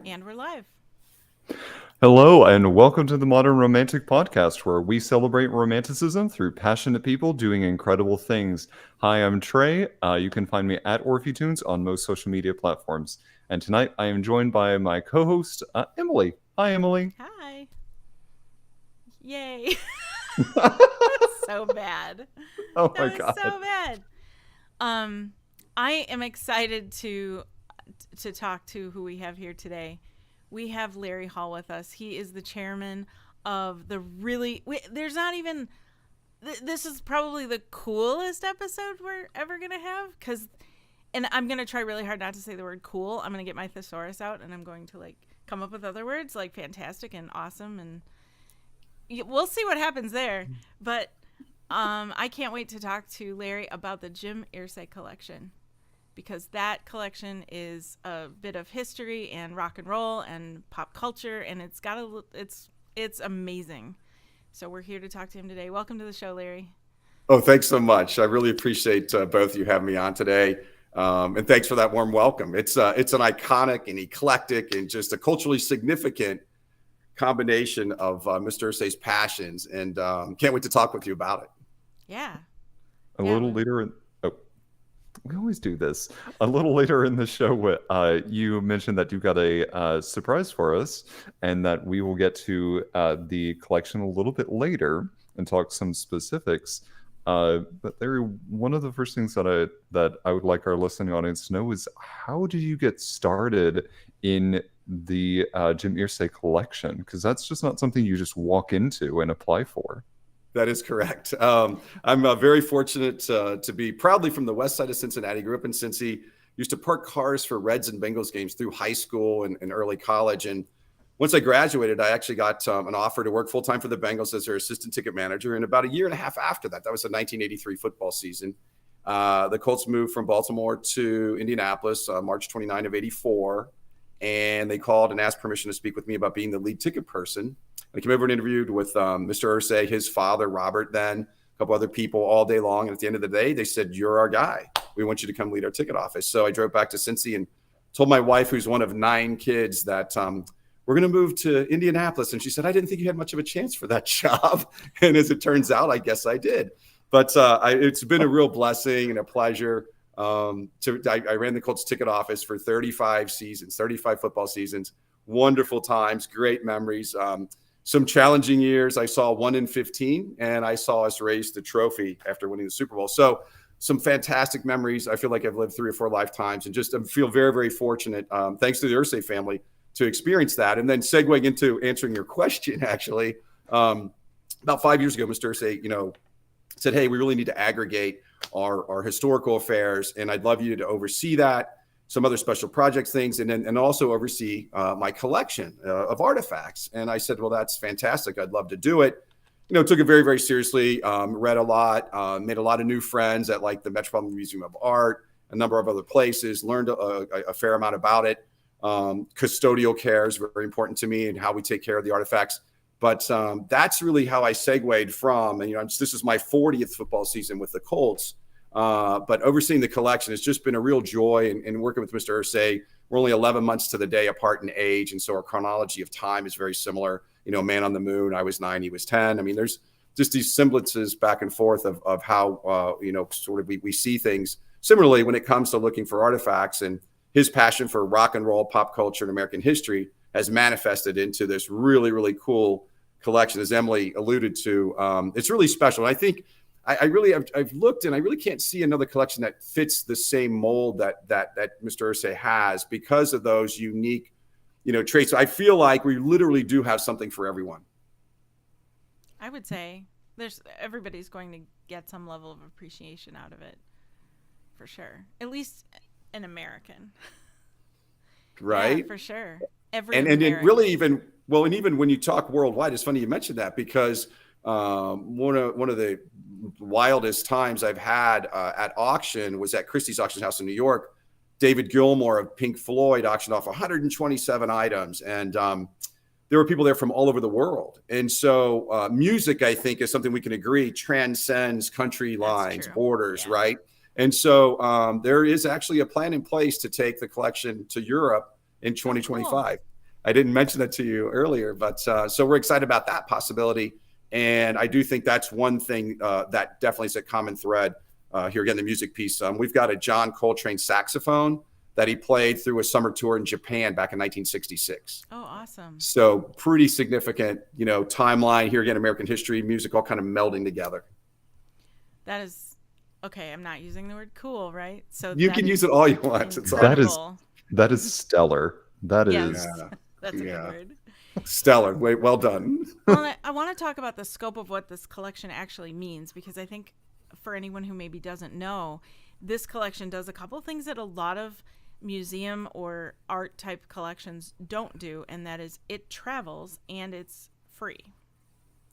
And we're live. Hello, and welcome to the Modern Romantic Podcast, where we celebrate romanticism through passionate people doing incredible things. Hi, I'm Trey. You can find me at OrpheTunes on most social media platforms. And tonight I am joined by my co host, Emily. Hi, Emily. Hi. Yay. So bad. Oh That my was God. so bad. I am excited to talk to who we have here today. We have Larry Hall with us. He is the chairman of the there's not even this is probably the coolest episode we're ever going to have and I'm going to try really hard not to say the word cool. I'm going to get my thesaurus out and I'm going to come up with other words like fantastic and awesome, and we'll see what happens there. But I can't wait to talk to Larry about the Jim Irsay Collection, because that collection is a bit of history and rock and roll and pop culture, and it's amazing. So we're here to talk to him today. Welcome to the show, Larry. Oh, thanks so much. I really appreciate both of you having me on today. And thanks for that warm welcome. It's an iconic and eclectic and just a culturally significant combination of Mr. Irsay's passions, and can't wait to talk with you about it. Yeah. A little later, we always do this. A little later in the show, you mentioned that you got a surprise for us, and that we will get to the collection a little bit later and talk some specifics. But Larry, one of the first things that I would like our listening audience to know is, how did you get started in the Jim Irsay collection? Because that's just not something you just walk into and apply for. That is correct. I'm very fortunate to be proudly from the west side of Cincinnati. Grew up in Cincy, used to park cars for Reds and Bengals games through high school and early college. And once I graduated, I actually got an offer to work full-time for the Bengals as their assistant ticket manager. And about a year and a half after that, that was the 1983 football season, the Colts moved from Baltimore to Indianapolis, March 29 of 84. And they called and asked permission to speak with me about being the lead ticket person. I came over and interviewed with Mr. Irsay, his father, Robert, then a couple other people all day long. And at the end of the day, they said, "You're our guy. We want you to come lead our ticket office." So I drove back to Cincy and told my wife, who's one of 9 kids, that we're going to move to Indianapolis. And she said, "I didn't think you had much of a chance for that job." And as it turns out, I guess I did. But it's been a real blessing and a pleasure. I ran the Colts ticket office for 35 seasons, 35 football seasons. Wonderful times, great memories. Some challenging years. I saw 1 in 15, and I saw us raise the trophy after winning the Super Bowl. So some fantastic memories. I feel like I've lived 3 or 4 lifetimes, and just feel very, very fortunate, thanks to the Irsay family, to experience that. And then segueing into answering your question, actually, about 5 years ago, Mr. Irsay, said, "Hey, we really need to aggregate our historical affairs, and I'd love you to oversee that, some other special projects things, and also oversee my collection of artifacts." And I said, "Well, that's fantastic. I'd love to do it." Took it very, very seriously, read a lot, made a lot of new friends at the Metropolitan Museum of Art, a number of other places, learned a fair amount about it. Custodial care is very important to me and how we take care of the artifacts. But that's really how I segued from, and this is my 40th football season with the Colts. But overseeing the collection has just been a real joy, and working with Mr. Irsay. We're only 11 months to the day apart in age, and so our chronology of time is very similar. Man on the Moon, I was 9, he was 10. I mean, there's just these semblances back and forth of how sort of we see things. Similarly, when it comes to looking for artifacts, and his passion for rock and roll, pop culture, and American history has manifested into this really, really cool collection, as Emily alluded to. It's really special. And I think I've looked, and I really can't see another collection that fits the same mold that Mr. Irsay has, because of those unique, traits. So I feel like we literally do have something for everyone. I would say everybody's going to get some level of appreciation out of it, for sure. At least an American. Right? Yeah, for sure. And really even when you talk worldwide, it's funny you mentioned that, because one of the wildest times I've had at auction was at Christie's Auction House in New York. David Gilmour of Pink Floyd auctioned off 127 items, and there were people there from all over the world. And so music, I think, is something we can agree transcends country lines, borders, yeah. Right? And so there is actually a plan in place to take the collection to Europe in 2025. I didn't mention that to you earlier, but so we're excited about that possibility. And I do think that's one thing that definitely is a common thread here again, the music piece. We've got a John Coltrane saxophone that he played through a summer tour in Japan back in 1966. Oh, awesome. So pretty significant, timeline here again, American history, music, all kind of melding together. That is, okay, I'm not using the word cool, right? So You can use it all you want. It's all that is stellar. That is. Yes, that's a good word. Stellar. Wait, well done. Well, I want to talk about the scope of what this collection actually means, because I think for anyone who maybe doesn't know, this collection does a couple things that a lot of museum or art type collections don't do, and that is it travels and it's free.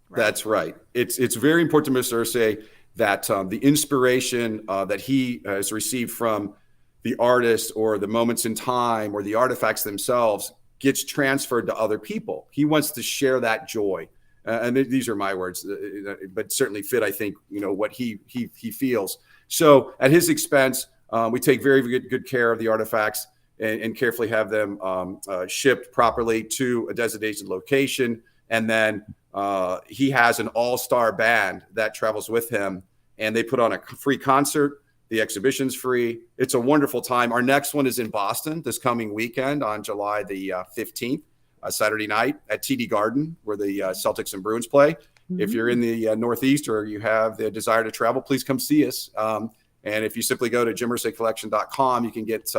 Right? That's right. It's very important to Mr. Irsay that the inspiration that he has received from the artist or the moments in time or the artifacts themselves gets transferred to other people. He wants to share that joy. And these are my words, but certainly fit, I think, what he feels. So at his expense, we take very good care of the artifacts and carefully have them shipped properly to a designated location. And then he has an all-star band that travels with him, and they put on a free concert. The exhibition's free. It's a wonderful time. Our next one is in Boston this coming weekend on July the 15th, Saturday night at TD Garden, where the Celtics and Bruins play. Mm-hmm. If you're in the Northeast or you have the desire to travel, please come see us. And if you simply go to JimIrsayCollection.com, you can get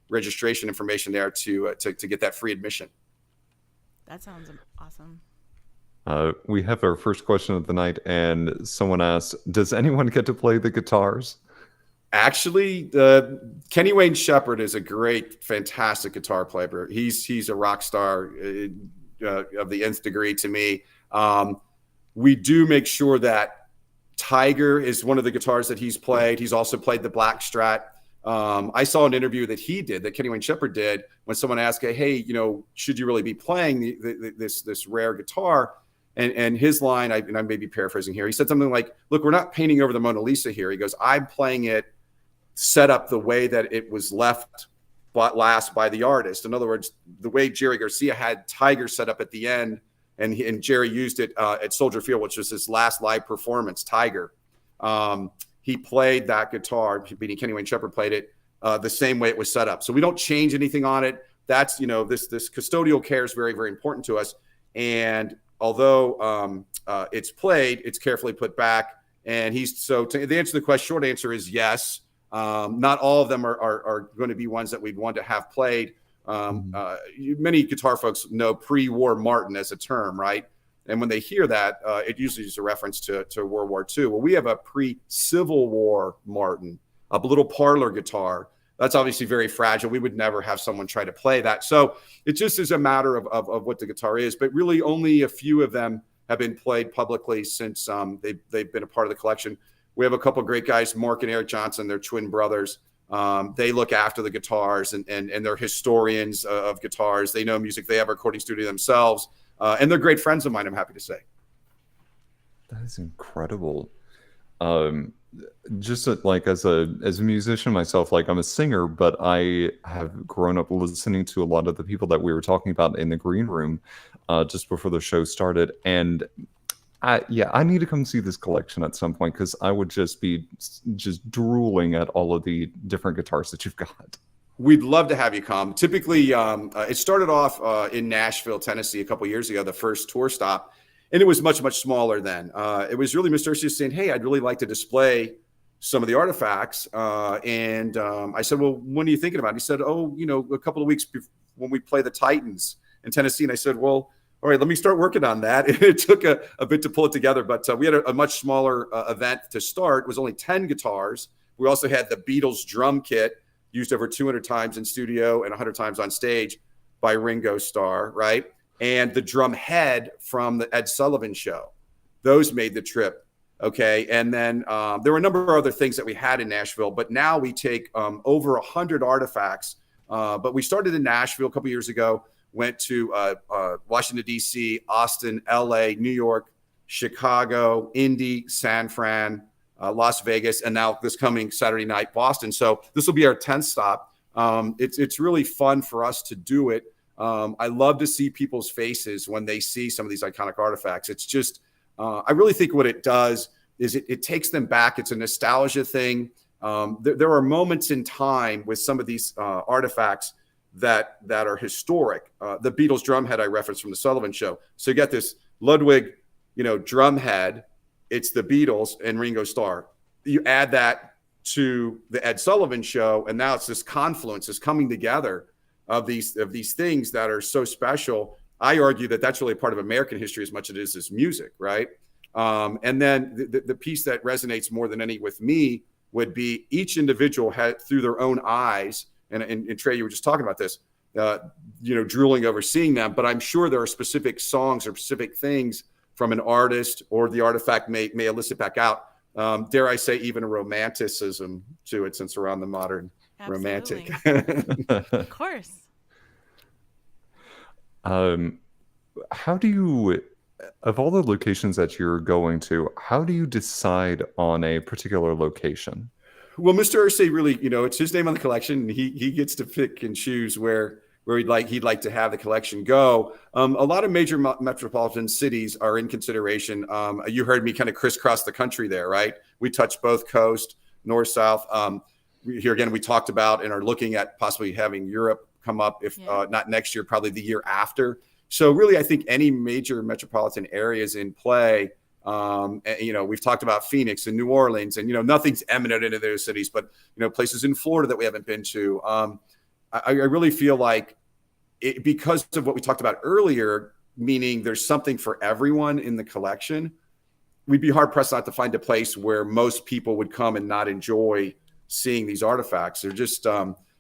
registration information there to get that free admission. That sounds awesome. We have our first question of the night, and someone asked, does anyone get to play the guitars? Actually, Kenny Wayne Shepherd is a great, fantastic guitar player. He's a rock star of the nth degree to me. We do make sure that Tiger is one of the guitars that he's played. He's also played the Black Strat. I saw an interview that he did, that Kenny Wayne Shepherd did, when someone asked, hey, should you really be playing this rare guitar? And his line, and I may be paraphrasing here, he said something like, look, we're not painting over the Mona Lisa here. He goes, I'm playing it set up the way that it was left last by the artist. In other words, the way Jerry Garcia had Tiger set up at the end, and Jerry used it at Soldier Field, which was his last live performance, Tiger. He played that guitar, meaning Kenny Wayne Shepherd played it the same way it was set up. So we don't change anything on it. That's, this custodial care is very, very important to us. And although it's played, it's carefully put back. And to answer the question, short answer is yes. Not all of them are going to be ones that we'd want to have played. Many guitar folks know pre-war Martin as a term, right? And when they hear that, it usually is a reference to World War II. Well, we have a pre-Civil War Martin, a little parlor guitar. That's obviously very fragile. We would never have someone try to play that. So it just is a matter of what the guitar is. But really only a few of them have been played publicly since they've been a part of the collection. We have a couple of great guys, Mark and Eric Johnson. They're twin brothers. They look after the guitars and they're historians of guitars. They know music. They have a recording studio themselves. And they're great friends of mine, I'm happy to say. That is incredible. Just like as a musician myself, like I'm a singer, but I have grown up listening to a lot of the people that we were talking about in the green room just before the show started. And I need to come see this collection at some point, because I would just be drooling at all of the different guitars that you've got. We'd love to have you come. Typically, it started off in Nashville, Tennessee a couple years ago, the first tour stop, and it was much, much smaller then. It was really Mr. Irsay saying, hey, I'd really like to display some of the artifacts. And I said, well, when are you thinking about it? He said, a couple of weeks before, when we play the Titans in Tennessee. And I said, well, all right, let me start working on that. It took a bit to pull it together, but we had a much smaller event to start. It was only 10 guitars. We also had the Beatles drum kit, used over 200 times in studio and 100 times on stage by Ringo Starr, right? And the drum head from the Ed Sullivan Show. Those made the trip, okay? And then there were a number of other things that we had in Nashville, but now we take over 100 artifacts. But we started in Nashville a couple years ago, went to Washington, D.C., Austin, L.A., New York, Chicago, Indy, San Fran, Las Vegas, and now this coming Saturday night, Boston. So this will be our 10th stop. It's really fun for us to do it. I love to see people's faces when they see some of these iconic artifacts. It's just, I really think what it does is it takes them back. It's a nostalgia thing. There are moments in time with some of these artifacts that are historic. The Beatles drum head I referenced from the Sullivan Show. So you got this Ludwig, drum head. It's the Beatles and Ringo Starr. You add that to the Ed Sullivan Show, and now it's this confluence, this coming together of these things that are so special. I argue that that's really a part of American history as much as it is music, right? And then the piece that resonates more than any with me would be each individual had through their own eyes, and Trey, you were just talking about this, drooling over seeing them, but I'm sure there are specific songs or specific things from an artist or the artifact may elicit back out. Dare I say, even a romanticism to it, since we're on the modern Absolutely. romantic. Of course. How do you, of all the locations that you're going to, how do you decide on a particular location? Well, Mr. Irsay really, it's his name on the collection, and he gets to pick and choose where he'd like to have the collection go. A lot of major metropolitan cities are in consideration. You heard me kind of crisscross the country there, right? We touched both coast, north, south. Here again, we talked about and are looking at possibly having Europe come up, if not next year, probably the year after. So really, I think any major metropolitan areas in play. We've talked about Phoenix and New Orleans, and nothing's eminent into those cities, but places in Florida that we haven't been to. I really feel like because of what we talked about earlier, meaning there's something for everyone in the collection, we'd be hard pressed not to find a place where most people would come and not enjoy seeing these artifacts. They're just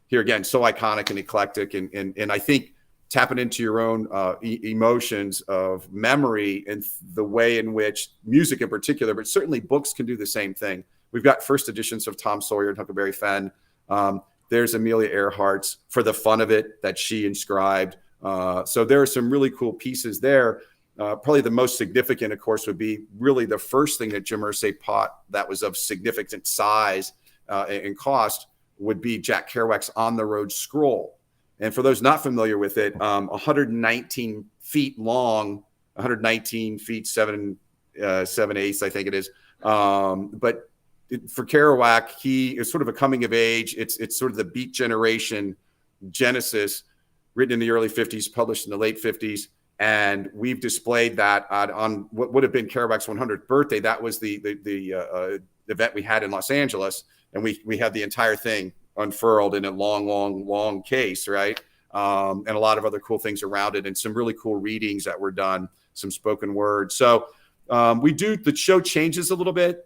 here again so iconic and eclectic, and I think tapping into your own emotions of memory and the way in which music in particular, but certainly books can do the same thing. We've got first editions of Tom Sawyer and Huckleberry Finn. There's Amelia Earhart's For the Fun of It that she inscribed. So there are some really cool pieces there. Probably the most significant, of course, would be really the first thing that Jim Irsay bought that was of significant size and cost would be Jack Kerouac's On the Road Scroll. And for those not familiar with it, 119 feet long, 119 feet, 7/8, I think it is. But for Kerouac, he is sort of a coming of age. It's sort of the Beat Generation Genesis, written in the early 50s, published in the late 50s. And we've displayed that on what would have been Kerouac's 100th birthday. That was the event we had in Los Angeles. And we had the entire thing unfurled in a long case, right? And a lot of other cool things around it, and some really cool readings that were done, some spoken word. So the show changes a little bit.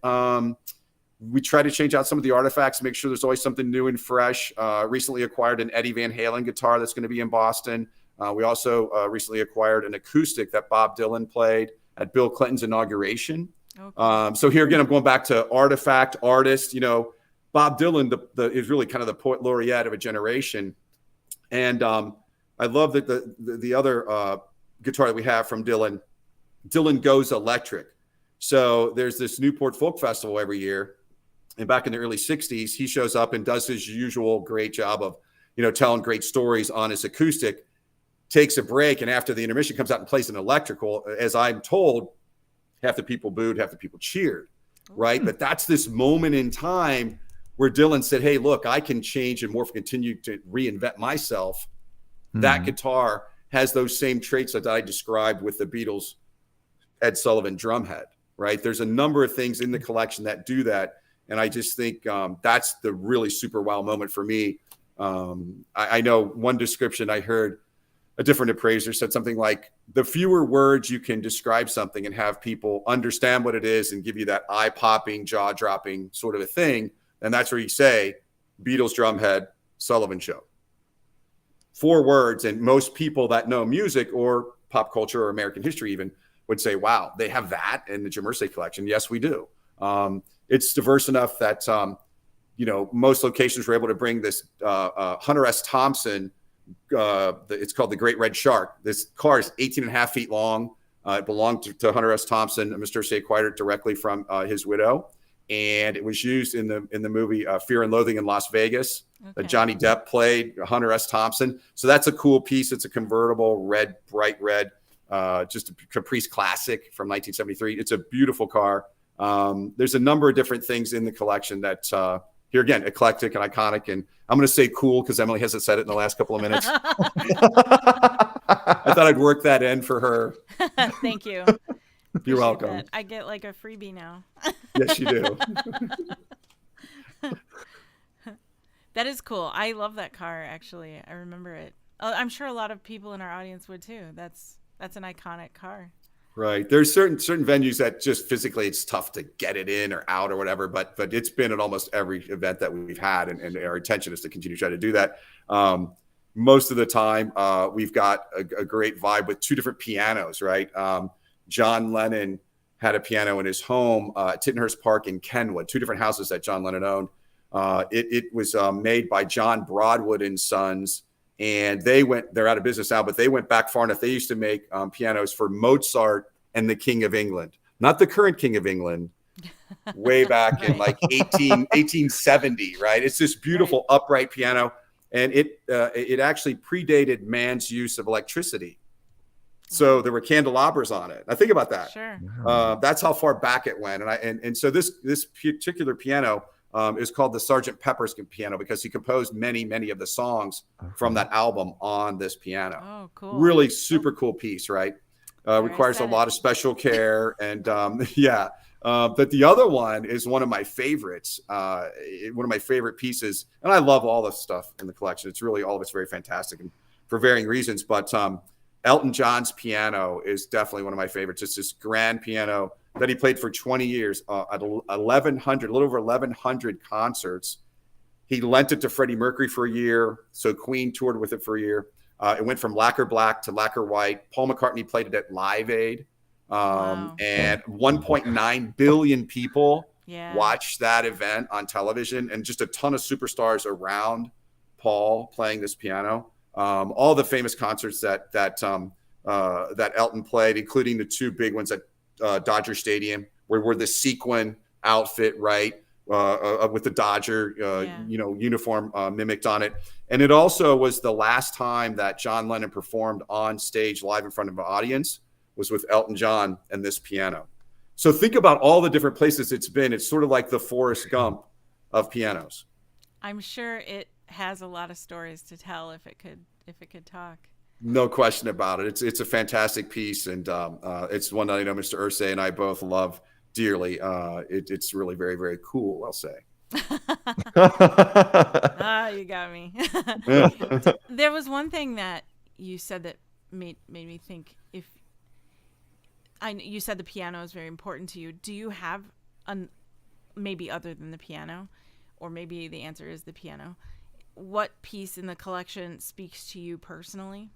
We try to change out some of the artifacts, make sure there's always something new and fresh. Recently acquired an Eddie Van Halen guitar that's going to be in Boston. We also recently acquired an acoustic that Bob Dylan played at Bill Clinton's inauguration. Okay. So here again, I'm going back to artifact, artist. Bob Dylan is really kind of the poet laureate of a generation. And I love that the other guitar that we have from Dylan Goes Electric. So there's this Newport Folk Festival every year. And back in the early 60s, he shows up and does his usual great job of, telling great stories on his acoustic, takes a break, and after the intermission comes out and plays an electrical. As I'm told, half the people booed, half the people cheered, right? But that's this moment in time where Dylan said, hey, look, I can change and morph, continue to reinvent myself. Mm-hmm. That guitar has those same traits that I described with the Beatles' Ed Sullivan drumhead, right? There's a number of things in the collection that do that. And I just think that's the really super wow moment for me. I know one description I heard, a different appraiser said something like, the fewer words you can describe something and have people understand what it is and give you that eye-popping, jaw-dropping sort of a thing, and that's where you say, Beatles drumhead, Sullivan Show. 4 words, and most people that know music or pop culture or American history even would say, wow, they have that in the Jim Irsay collection. Yes, we do. It's diverse enough that, most locations were able to bring this Hunter S. Thompson, it's called the Great Red Shark. This car is 18 and a half feet long. It belonged to Hunter S. Thompson. Mr. Irsay acquired it directly from his widow. and it was used in the movie Fear and Loathing in Las Vegas. Okay. Johnny Depp played Hunter S. Thompson. So that's a cool piece. It's a convertible, red, bright red, just a Caprice Classic from 1973. It's a beautiful car. There's a number of different things in the collection that here again, eclectic and iconic. And I'm going to say cool because Emily hasn't said it in the last couple of minutes. I thought I'd work that in for her. Thank you. You're Appreciate welcome. that. I get like a freebie now. Yes, you do. That is cool. I love that car, actually. I remember it. I'm sure a lot of people in our audience would too. That's an iconic car. Right. There's certain venues that just physically it's tough to get it in or out or whatever, but it's been at almost every event that we've had, and our intention is to continue to try to do that. Most of the time, we've got a great vibe with two different pianos, right? John Lennon had a piano in his home at Tittenhurst Park in Kenwood, two different houses that John Lennon owned. It was made by John Broadwood and Sons, and they're out of business now, but they went back far enough. They used to make pianos for Mozart and the King of England, not the current King of England, way back in like 1870, right? It's this beautiful upright piano, and it actually predated man's use of electricity. So there were candelabras on it. Now think about that. Sure. That's how far back it went. And so this particular piano is called the Sgt. Pepper's piano because he composed many of the songs from that album on this piano. Oh, cool. Really super cool piece, right? Requires a lot of special care. And but the other one is one of my favorites, one of my favorite pieces. And I love all the stuff in the collection. It's really all of it's very fantastic and for varying reasons. But Elton John's piano is definitely one of my favorites. It's this grand piano that he played for 20 years at 1,100, a little over 1,100 concerts. He lent it to Freddie Mercury for a year. So Queen toured with it for a year. It went from lacquer black to lacquer white. Paul McCartney played it at Live Aid. Wow. And 1.9 billion people Yeah. watched that event on television, and just a ton of superstars around Paul playing this piano. All the famous concerts that Elton played, including the two big ones at Dodger Stadium, where the sequin outfit, right, with the Dodger, uniform mimicked on it. And it also was the last time that John Lennon performed on stage live in front of an audience was with Elton John and this piano. So think about all the different places it's been. It's sort of like the Forrest Gump of pianos. I'm sure it has a lot of stories to tell if it could talk. No question about it. It's a fantastic piece, and it's one that I know Mr. Irsay and I both love dearly. It's really very, very cool, I'll say. You got me. There was one thing that you said that made me think. You said the piano is very important to you. Do you have maybe other than the piano, or maybe the answer is the piano? What piece in the collection speaks to you personally?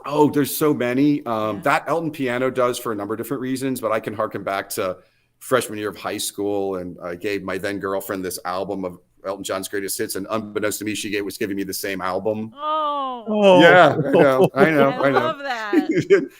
Oh, there's so many. That Elton piano does for a number of different reasons, but I can harken back to freshman year of high school, and I gave my then girlfriend this album of Elton John's greatest hits, and unbeknownst to me, she was giving me the same album. Oh, yeah, I know. I love that.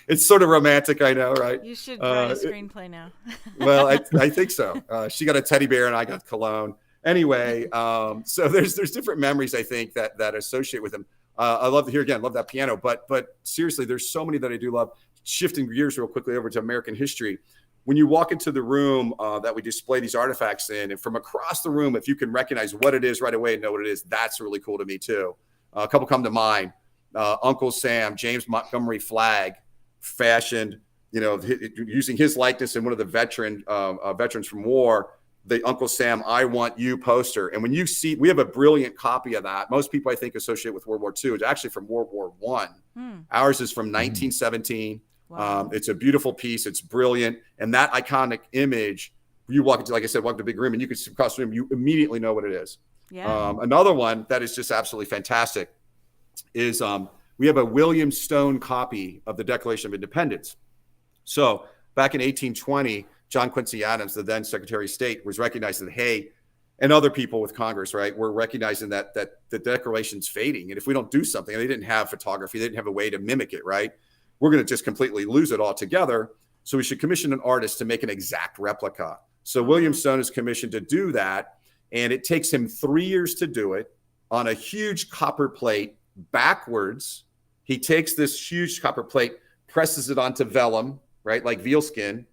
It's sort of romantic, I know, right? You should write a screenplay now. Well, I think so. She got a teddy bear, and I got cologne. Anyway, so there's different memories I think that associate with him. I love that piano, but seriously, there's so many that I do love. Shifting gears real quickly over to American history. When you walk into the room that we display these artifacts in, and from across the room, if you can recognize what it is right away and know what it is, that's really cool to me too. A couple come to mind. Uncle Sam, James Montgomery Flagg, fashioned, using his likeness in one of the veterans from war, the Uncle Sam "I Want You" poster. And when you see, we have a brilliant copy of that. Most people, I think, associate with World War II. It's actually from World War I. Ours is from 1917. Wow. It's a beautiful piece. It's brilliant. And that iconic image, you walk into, like I said, walk into a big room, and you can see across the room, you immediately know what it is. Yeah. Another one that is just absolutely fantastic is we have a William Stone copy of the Declaration of Independence. So back in 1820, John Quincy Adams, the then Secretary of State, was recognizing that, hey, and other people with Congress, right, were recognizing that the Declaration's fading. And if we don't do something, and they didn't have photography, they didn't have a way to mimic it, right? We're going to just completely lose it altogether. So we should commission an artist to make an exact replica. So William Stone is commissioned to do that, and it takes him 3 years to do it on a huge copper plate backwards. He takes this huge copper plate, presses it onto vellum, right, like veal skin.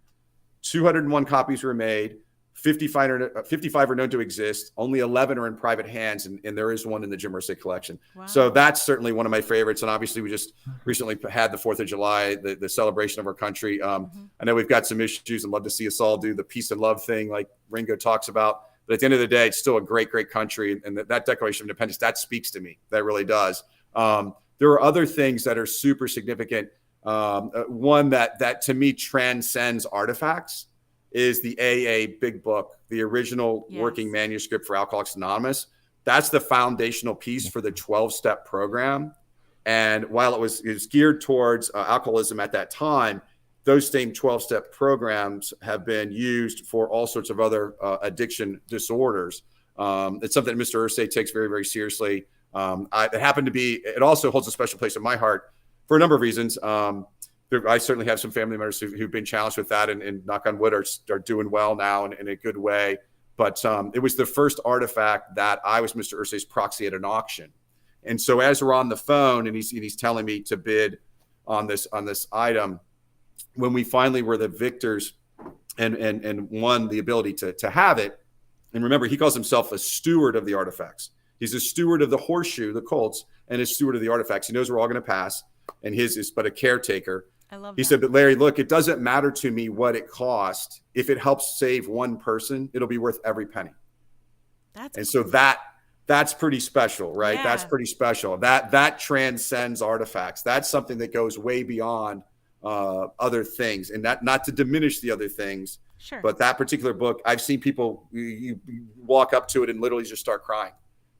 201 copies were made. 55 are known to exist. Only 11 are in private hands, and there is one in the Jim Irsay collection. Wow. So that's certainly one of my favorites. And obviously, we just recently had the 4th of July, the celebration of our country. I know we've got some issues and love to see us all do the peace and love thing like Ringo talks about. But at the end of the day, it's still a great, great country. And that Declaration of Independence, that speaks to me. That really does. There are other things that are super significant. One that to me transcends artifacts is the AA Big Book, the original working manuscript for Alcoholics Anonymous. That's the foundational piece for the 12-step program. And while it was geared towards alcoholism at that time, those same 12-step programs have been used for all sorts of other addiction disorders. It's something that Mr. Irsay takes very, very seriously. It also holds a special place in my heart for a number of reasons. I certainly have some family members who've been challenged with that, and knock on wood, are doing well now in a good way. But it was the first artifact that I was Mr. Irsay's proxy at an auction. And so as we're on the phone and he's telling me to bid on this item, when we finally were the victors and won the ability to have it, and remember, he calls himself a steward of the artifacts. He's a steward of the horseshoe, the Colts, and a steward of the artifacts. He knows we're all going to pass, and his is but a caretaker. I love He that. said, but Larry, look, it doesn't matter to me what it cost. If it helps save one person, it'll be worth every penny. So that's pretty special, right? Yeah. That's pretty special. That transcends artifacts. That's something that goes way beyond other things, and not to diminish the other things. Sure. But that particular book, I've seen people you walk up to it and literally just start crying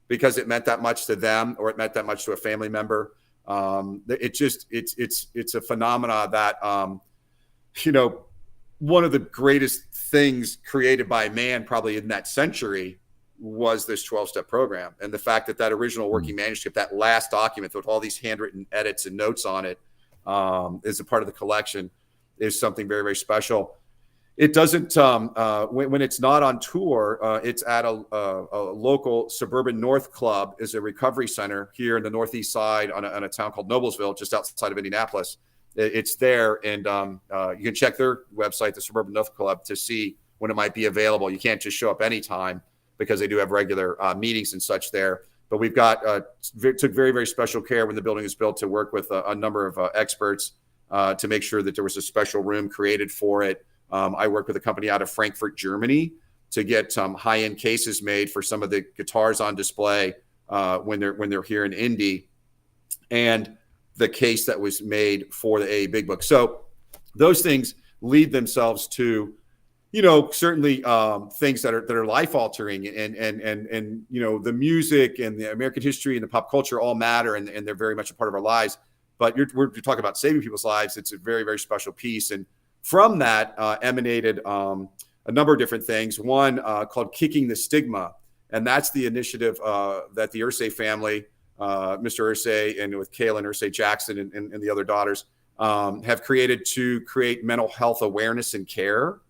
because it meant that much to them, or it meant that much to a family member. It's a phenomena that, one of the greatest things created by man probably in that century was this 12-step program. And the fact that original working manuscript, that last document with all these handwritten edits and notes on it, is a part of the collection, is something very, very special. It doesn't, when it's not on tour, it's at a local suburban North Club, is a recovery center here in the Northeast side on a town called Noblesville, just outside of Indianapolis. It's there, and you can check their website, the Suburban North Club, to see when it might be available. You can't just show up anytime because they do have regular meetings and such there. But we've took very, very special care when the building is built to work with a number of experts to make sure that there was a special room created for it. I worked with a company out of Frankfurt, Germany, to get high-end cases made for some of the guitars on display when they're here in Indy, and the case that was made for the AA Big Book. So those things lead themselves to, certainly things that are life-altering, and the music and the American history and the pop culture all matter, and they're very much a part of our lives. But we're talking about saving people's lives. It's a very, very special piece, and from that emanated a number of different things. One called Kicking the Stigma. And that's the initiative that the Irsay family, Mr. Irsay, and with Kaylin Irsay Jackson and the other daughters, have created to create mental health awareness and care.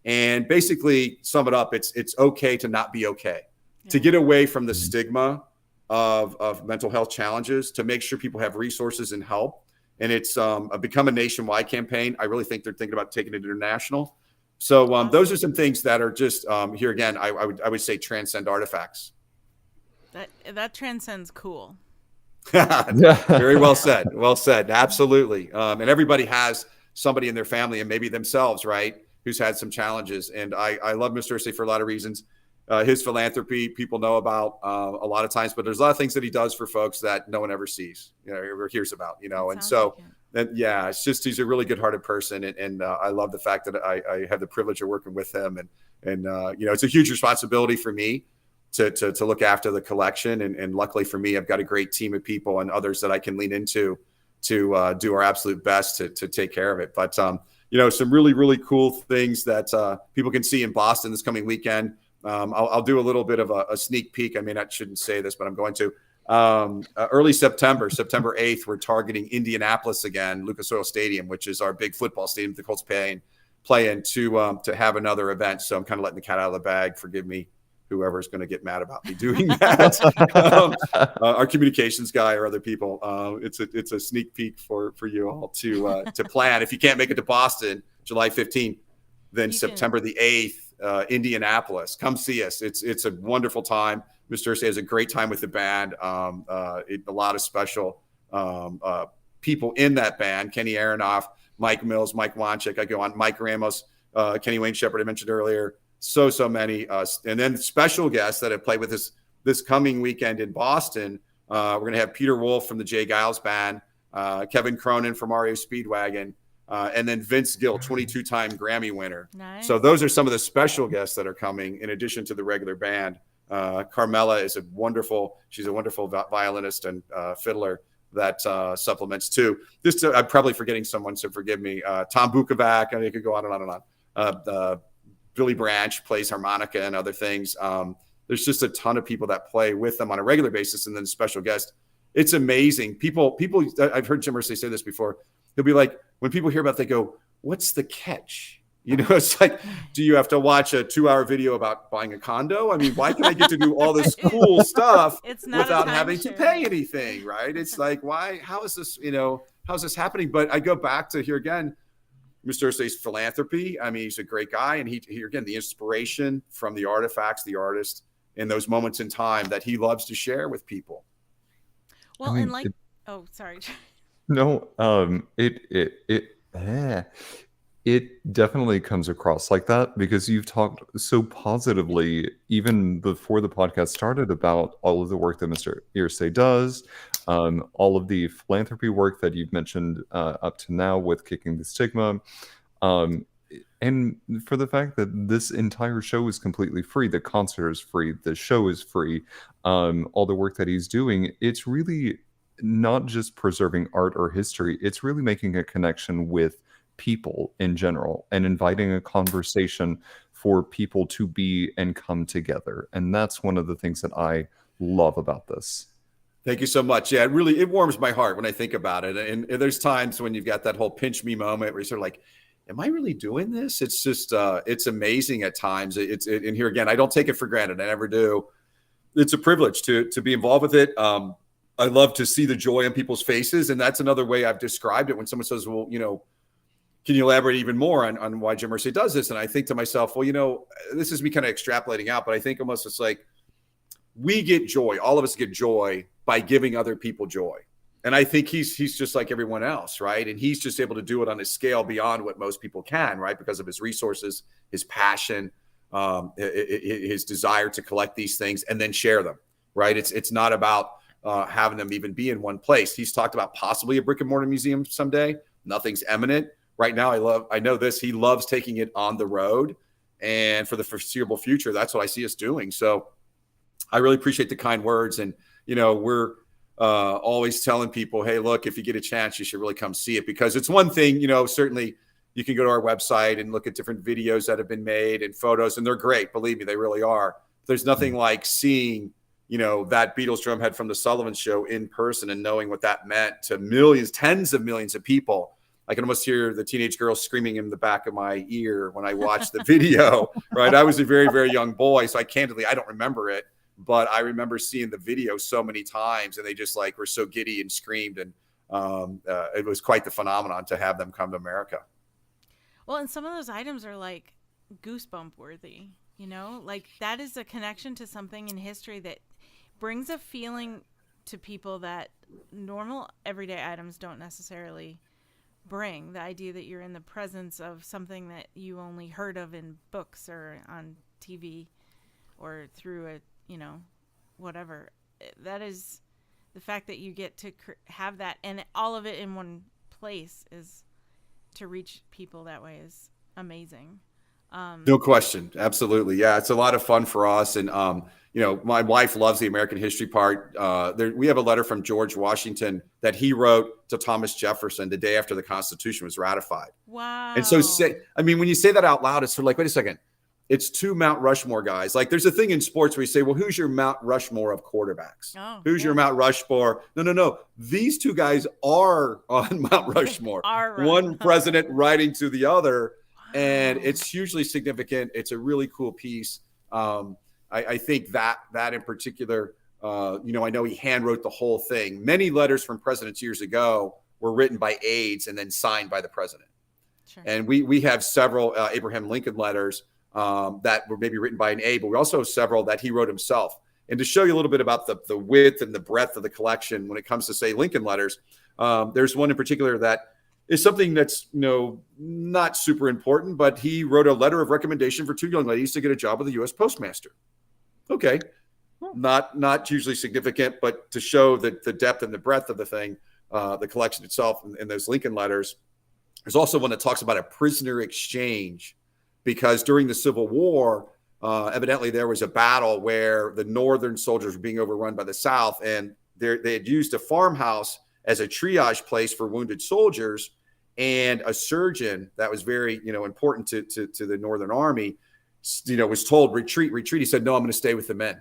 And basically, sum it up, it's okay to not be okay. Yeah. To get away from the stigma of mental health challenges, to make sure people have resources and help. And it's become a nationwide campaign. I really think they're thinking about taking it international. So those are some things that are just here again. I would say transcend artifacts. That transcends cool. Very well said. Well said. Absolutely. And everybody has somebody in their family, and maybe themselves, right, who's had some challenges. And I love Mr. Irsay for a lot of reasons. His philanthropy, people know about a lot of times, but there's a lot of things that he does for folks that no one ever sees, or hears about, And so, it's just, he's a really good-hearted person. And I love the fact that I have the privilege of working with him. And it's a huge responsibility for me to look after the collection. And luckily for me, I've got a great team of people and others that I can lean into to do our absolute best to take care of it. But, some really, really cool things that people can see in Boston this coming weekend. I'll do a little bit of a sneak peek. I mean, I shouldn't say this, but I'm going to. Early September 8th, we're targeting Indianapolis again, Lucas Oil Stadium, which is our big football stadium the Colts play in. plan to have another event. So I'm kind of letting the cat out of the bag. Forgive me, whoever's going to get mad about me doing that. Our communications guy or other people. It's a sneak peek for you all to plan. If you can't make it to Boston, July 15th, then September the 8th, Indianapolis. Come see us. It's a wonderful time. Mr. Irsay has a great time with the band. A lot of special people in that band. Kenny Aronoff, Mike Mills, Mike Wanchik. I go on. Mike Ramos, Kenny Wayne Shepherd I mentioned earlier. So many. And then special guests that have played with us this coming weekend in Boston. We're going to have Peter Wolf from the Jay Giles Band, Kevin Cronin from REO Speedwagon, and then Vince Gill, 22-time Grammy winner. Nice. So those are some of the special guests that are coming in addition to the regular band. Carmela is she's a wonderful violinist and fiddler that supplements too. I'm probably forgetting someone, so forgive me. Tom Bukovac, and it could go on and on and on. Billy Branch plays harmonica and other things. There's just a ton of people that play with them on a regular basis, and then special guests. It's amazing. People. I've heard Jim Irsay say this before. He'll be like, when people hear about it, they go, "What's the catch?" You know, it's like, do you have to watch a 2-hour video about buying a condo? I mean, why can I get to do all this cool stuff without having to pay anything, right? It's like, why? How is this? How's this happening? But I go back to here again. Mr. Irsay's philanthropy. I mean, he's a great guy. And he again, the inspiration from the artifacts, the artist, in those moments in time that he loves to share with people. Well, I mean, sorry. No, it definitely comes across like that because you've talked so positively, even before the podcast started, about all of the work that Mr. Irsay does, all of the philanthropy work that you've mentioned up to now with Kicking the Stigma, and for the fact that this entire show is completely free, the concert is free, the show is free, all the work that he's doing, it's really not just preserving art or history, it's really making a connection with people in general and inviting a conversation for people to be and come together. And that's one of the things that I love about this. Thank you so much. Yeah, it warms my heart when I think about it. And there's times when you've got that whole pinch me moment where you're sort of like, am I really doing this? It's just, it's amazing at times. And here again, I don't take it for granted. I never do. It's a privilege to be involved with it. I love to see the joy on people's faces. And that's another way I've described it when someone says, well, can you elaborate even more on why Jim Irsay does this? And I think to myself, well, this is me kind of extrapolating out, but I think almost it's like we get joy. All of us get joy by giving other people joy. And I think he's just like everyone else, right? And he's just able to do it on a scale beyond what most people can, right? Because of his resources, his passion, his desire to collect these things and then share them, right? It's not about having them even be in one place. He's talked about possibly a brick and mortar museum someday. Nothing's imminent. Right now, I know this. He loves taking it on the road, and for the foreseeable future, that's what I see us doing. So, I really appreciate the kind words, and we're always telling people, hey, look, if you get a chance, you should really come see it because it's one thing. Certainly, you can go to our website and look at different videos that have been made and photos, and they're great. Believe me, they really are. There's nothing like seeing that Beatles drumhead from the Sullivan Show in person and knowing what that meant to millions, tens of millions of people. I can almost hear the teenage girls screaming in the back of my ear when I watched the video, right? I was a very, very young boy, so I don't remember it, but I remember seeing the video so many times, and they just were so giddy and screamed, and it was quite the phenomenon to have them come to America. Well, and some of those items are like goosebump worthy, that is a connection to something in history that brings a feeling to people that normal everyday items don't necessarily bring. The idea that you're in the presence of something that you only heard of in books or on TV or through whatever. That is the fact that you get to have that, and all of it in one place is to reach people that way is amazing. No question. Absolutely. Yeah. It's a lot of fun for us. And, my wife loves the American history part. We have a letter from George Washington that he wrote to Thomas Jefferson the day after the Constitution was ratified. Wow. And so, when you say that out loud, it's sort of like, wait a second. It's two Mount Rushmore guys. Like there's a thing in sports where you say, well, who's your Mount Rushmore of quarterbacks? Who's your Mount Rushmore? No. These two guys are on Mount Rushmore. One president writing to the other. and Wow. it's hugely significant. It's a really cool piece. I think that in particular, I know he hand wrote the whole thing. Many letters from presidents years ago were written by aides and then signed by the president. Sure. And we have several Abraham Lincoln letters that were maybe written by an aide, but we also have several that he wrote himself. And to show you a little bit about the width and the breadth of the collection when it comes to, say, Lincoln letters, there's one in particular that is something that's not super important, but he wrote a letter of recommendation for two young ladies to get a job with the U.S. Postmaster. Okay, not hugely significant, but to show the depth and the breadth of the thing, the collection itself and those Lincoln letters. There's also one that talks about a prisoner exchange, because during the Civil War, evidently there was a battle where the Northern soldiers were being overrun by the South, and they had used a farmhouse as a triage place for wounded soldiers. And a surgeon that was very, important to the Northern Army, was told, retreat. He said, no, I'm going to stay with the men.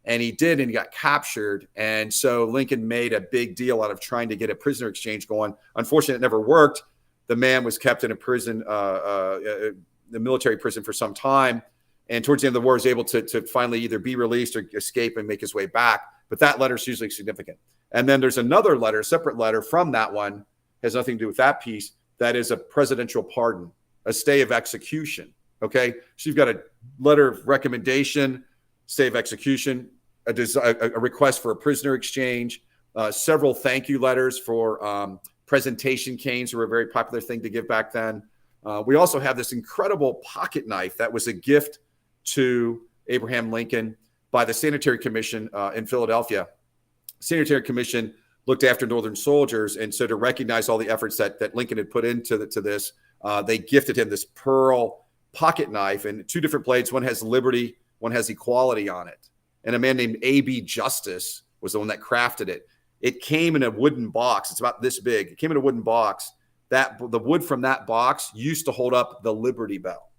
And he did, and he got captured. And so Lincoln made a big deal out of trying to get a prisoner exchange going. Unfortunately, it never worked. The man was kept in a prison, the military prison, for some time. And towards the end of the war, he was able to finally either be released or escape and make his way back. But that letter is hugely significant. And then there's another letter, a separate letter from that one, has nothing to do with that piece. That is a presidential pardon, a stay of execution. Okay. So you've got a letter of recommendation, stay of execution, a request for a prisoner exchange, several thank you letters for presentation canes, were a very popular thing to give back then. We also have this incredible pocket knife that was a gift to Abraham Lincoln by the Sanitary Commission in Philadelphia. Sanitary Commission looked after Northern soldiers, and so to recognize all the efforts that Lincoln had put into this, they gifted him this pearl pocket knife, and two different blades. One has liberty, one has equality on it. And a man named A.B. Justice was the one that crafted it. It came in a wooden box. It's about this big. It came in a wooden box. The wood from that box used to hold up the Liberty Bell.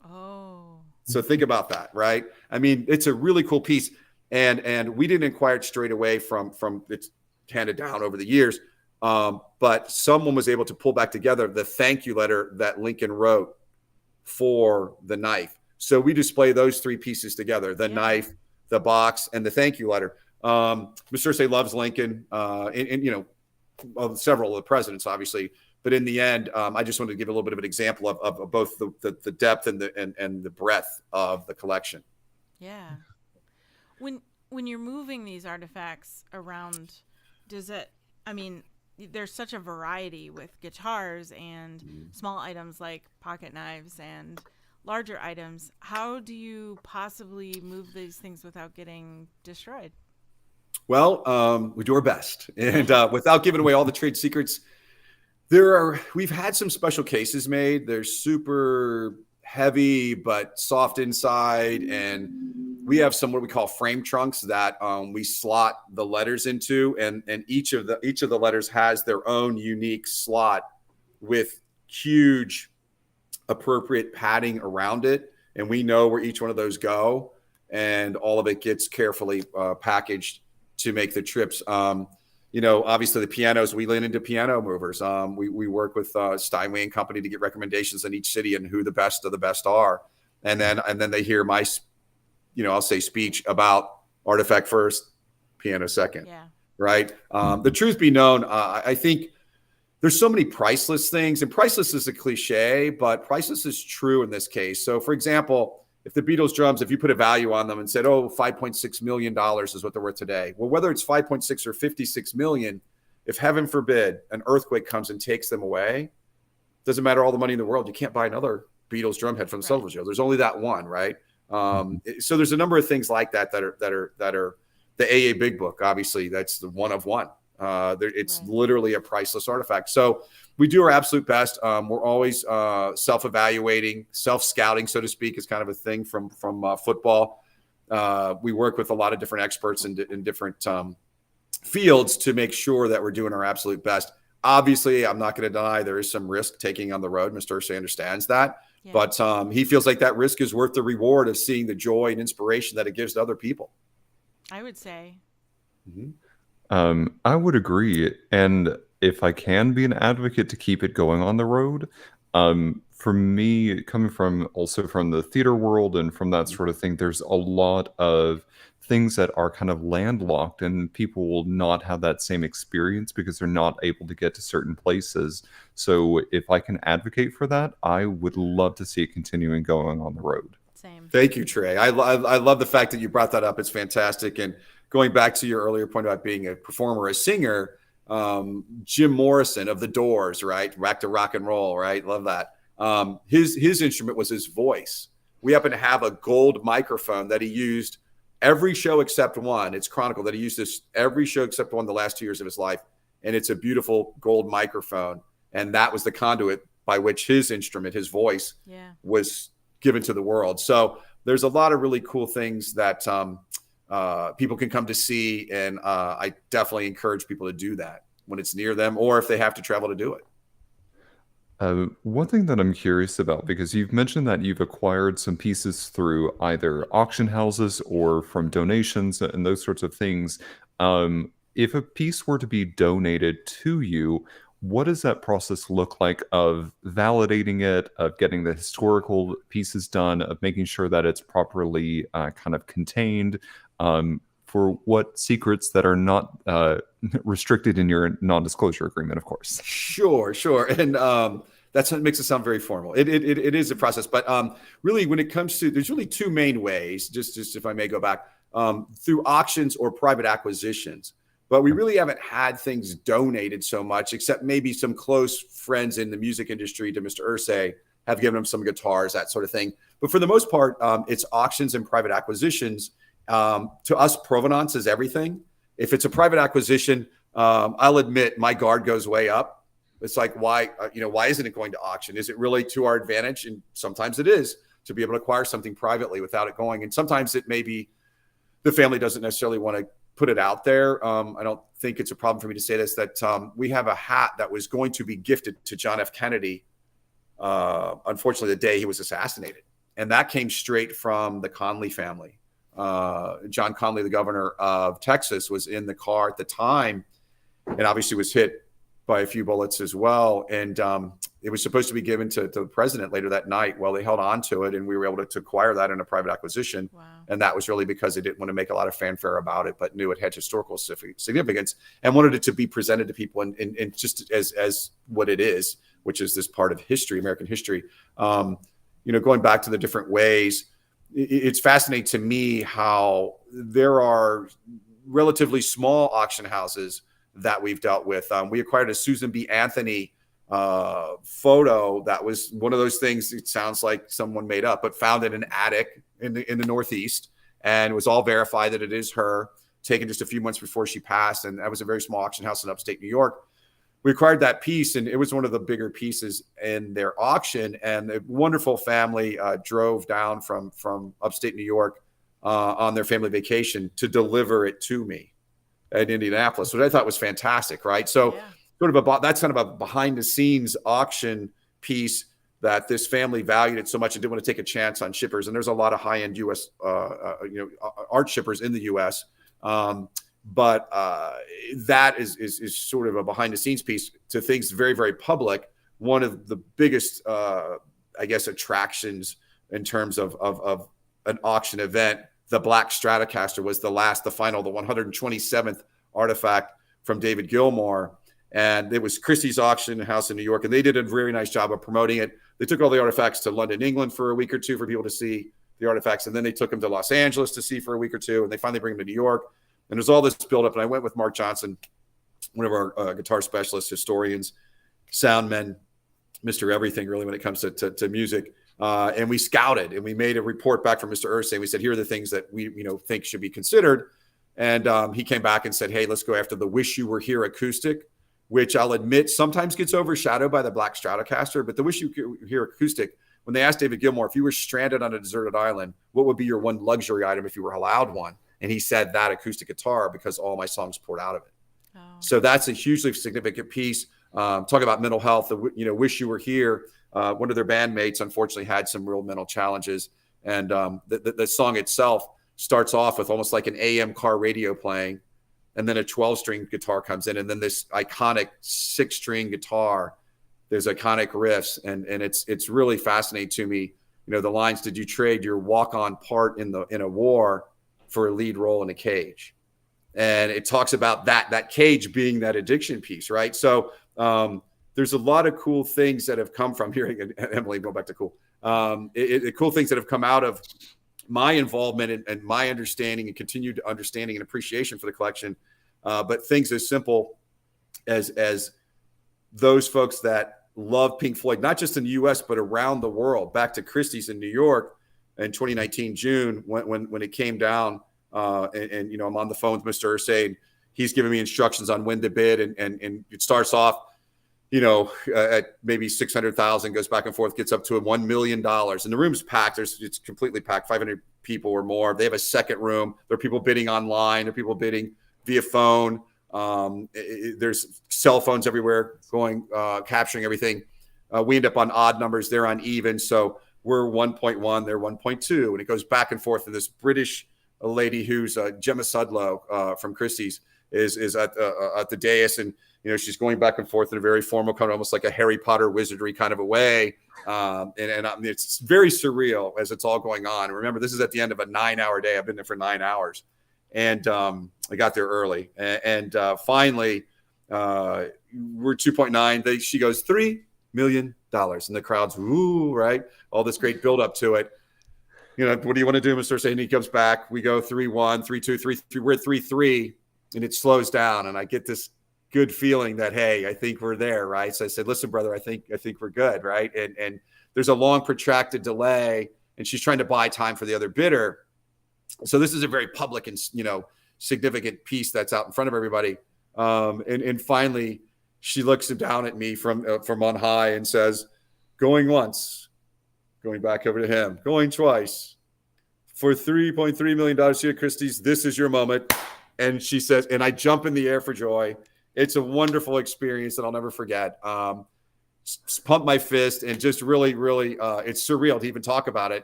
Oh. So think about that, right? I mean, it's a really cool piece. And we didn't acquire it straight away from it's handed down over the years. But someone was able to pull back together the thank you letter that Lincoln wrote for the knife. So we display those three pieces together, the knife, the box, and the thank you letter. Mr. Irsay loves Lincoln, several of the presidents, obviously. But in the end, I just wanted to give a little bit of an example of both the depth and the breadth of the collection. Yeah. When you're moving these artifacts around, there's such a variety with guitars and small items like pocket knives and larger items. How do you possibly move these things without getting destroyed? Well, we do our best. And without giving away all the trade secrets, we've had some special cases made. They're super heavy but soft inside, and we have some what we call frame trunks that we slot the letters into, and each of the letters has their own unique slot with huge appropriate padding around it, and we know where each one of those go, and all of it gets carefully packaged to make the trips. Obviously the pianos, we lean into piano movers. We work with Steinway and Company to get recommendations in each city and who the best of the best are. And then they hear my, I'll say speech about artifact first, piano second. Yeah. Right. The truth be known, I think there's so many priceless things, and priceless is a cliche, but priceless is true in this case. So for example, if the Beatles drums, if you put a value on them and said, $5.6 million is what they're worth today. Well, whether it's 5.6 or 56 million, if heaven forbid an earthquake comes and takes them away, doesn't matter all the money in the world. You can't buy another Beatles drum head from the Silver Show. There's only that one, right? So there's a number of things like that are the AA Big Book. Obviously, that's the one of one. It's literally a priceless artifact. So we do our absolute best. We're always self-evaluating, self-scouting, so to speak, is kind of a thing from football. We work with a lot of different experts in different fields to make sure that we're doing our absolute best. Obviously, I'm not going to deny there is some risk taking on the road. Mr. Irsay understands that. Yeah. But he feels like that risk is worth the reward of seeing the joy and inspiration that it gives to other people. I would say. Mm-hmm. I would agree. And if I can be an advocate to keep it going on the road, for me, coming from also from the theater world and from that sort of thing, there's a lot of things that are kind of landlocked, and people will not have that same experience because they're not able to get to certain places. So if I can advocate for that, I would love to see it continuing going on the road. Same. Thank you, Trey. I love the fact that you brought that up. It's fantastic. And going back to your earlier point about being a performer, a singer, Jim Morrison of The Doors, right? Back to rock and roll, right? Love that. His instrument was his voice. We happen to have a gold microphone that he used every show except one. It's chronicled that he used this every show except one the last 2 years of his life. And it's a beautiful gold microphone. And that was the conduit by which his instrument, his voice, was given to the world. So there's a lot of really cool things that people can come to see. And I definitely encourage people to do that when it's near them or if they have to travel to do it. One thing that I'm curious about, because you've mentioned that you've acquired some pieces through either auction houses or from donations and those sorts of things. If a piece were to be donated to you, what does that process look like of validating it, of getting the historical pieces done, of making sure that it's properly kind of contained? For what secrets that are not restricted in your non-disclosure agreement, of course. Sure. And that's what makes it sound very formal. It is a process, but really when it comes to, there's really two main ways, just if I may go back, through auctions or private acquisitions. But we really haven't had things donated so much, except maybe some close friends in the music industry to Mr. Irsay have given him some guitars, that sort of thing. But for the most part, it's auctions and private acquisitions. To us, provenance is everything. If it's a private acquisition, I'll admit my guard goes way up. It's like, why isn't it going to auction? Is it really to our advantage? And sometimes it is, to be able to acquire something privately without it going. And sometimes it may be the family doesn't necessarily want to put it out there. I don't think it's a problem for me to say this, that we have a hat that was going to be gifted to John F. Kennedy, unfortunately, the day he was assassinated. And that came straight from the Conley family. John Conley, the governor of Texas, was in the car at the time and obviously was hit by a few bullets as well. And it was supposed to be given to the president later that night. Well, they held on to it, and we were able to acquire that in a private acquisition. Wow. And that was really because they didn't want to make a lot of fanfare about it, but knew it had historical significance and wanted it to be presented to people and just as what it is, which is this part of history, American history. Going back to the different ways, it's fascinating to me how there are relatively small auction houses that we've dealt with. We acquired a Susan B. Anthony photo that was one of those things, it sounds like someone made up, but found in an attic in the Northeast, and it was all verified that it is her, taken just a few months before she passed. And that was a very small auction house in upstate New York. We acquired that piece, and it was one of the bigger pieces in their auction. And a wonderful family drove down from upstate New York on their family vacation to deliver it to me at Indianapolis, which I thought was fantastic, right? So that's kind of a behind the scenes auction piece that this family valued it so much and didn't want to take a chance on shippers. And there's a lot of high end U.S. Art shippers in the U.S. But that is sort of a behind the scenes piece to things very, very public. One of the biggest, attractions in terms of an auction event, the Black Stratocaster was the 127th artifact from David Gilmour. And it was Christie's auction house in New York. And they did a very nice job of promoting it. They took all the artifacts to London, England for a week or two for people to see the artifacts. And then they took them to Los Angeles to see for a week or two. And they finally bring them to New York. And there's all this buildup. And I went with Mark Johnson, one of our guitar specialists, historians, sound men, Mr. Everything, really, when it comes to music. And we scouted and we made a report back from Mr. Irsay. We said, here are the things that we think should be considered. And he came back and said, hey, let's go after the Wish You Were Here acoustic, which I'll admit sometimes gets overshadowed by the Black Stratocaster. But the Wish You Were Here acoustic, when they asked David Gilmour, if you were stranded on a deserted island, what would be your one luxury item if you were allowed one? And he said that acoustic guitar, because all my songs poured out of it. Oh. So that's a hugely significant piece. Talk about mental health. Wish You Were Here. One of their bandmates, unfortunately, had some real mental challenges. And the song itself starts off with almost like an AM car radio playing. And then a 12-string guitar comes in. And then this iconic 6-string guitar There's iconic riffs, and it's really fascinating to me. The lines, did you trade your walk-on part in a war for a lead role in a cage? And it talks about that cage being that addiction piece, right? So there's a lot of cool things that have come from here. Emily, go back to cool. Cool things that have come out of my involvement and my understanding and continued understanding and appreciation for the collection. But things as simple as those folks that love Pink Floyd, not just in the U.S., but around the world. Back to Christie's in New York in 2019, June, when it came down, and I'm on the phone with Mr. Irsay, and he's giving me instructions on when to bid, and it starts off, at maybe 600,000, goes back and forth, gets up to $1 million, and the room's packed. It's completely packed, 500 people or more. They have a second room. There are people bidding online. There are people bidding via phone. There's cell phones everywhere going, capturing everything. We end up on odd numbers. They're on even. So we're 1.1, they're 1.2. And it goes back and forth. And this British lady who's Gemma Sudlow from Christie's is at the dais. And, she's going back and forth in a very formal, kind of almost like a Harry Potter wizardry kind of a way. And it's very surreal as it's all going on. And remember, this is at the end of a 9-hour day. I've been there for 9 hours. And I got there early. And finally, we're 2.9. She goes, $3 million. And the crowd's, ooh, right? All this great build up to it. What do you want to do, Mr. Irsay? And he comes back. We go 3-1, 3-2, 3-3. We're at 3-3, and it slows down. And I get this good feeling that, hey, I think we're there, right? So I said, listen, brother, I think we're good, right? And there's a long protracted delay, and she's trying to buy time for the other bidder. So this is a very public and significant piece that's out in front of everybody. And finally, she looks down at me from on high and says, going once, going back over to him, going twice, for $3.3 million here at Christie's. This is your moment. And she says, and I jump in the air for joy. It's a wonderful experience that I'll never forget. Pump my fist, and just really, really, it's surreal to even talk about it.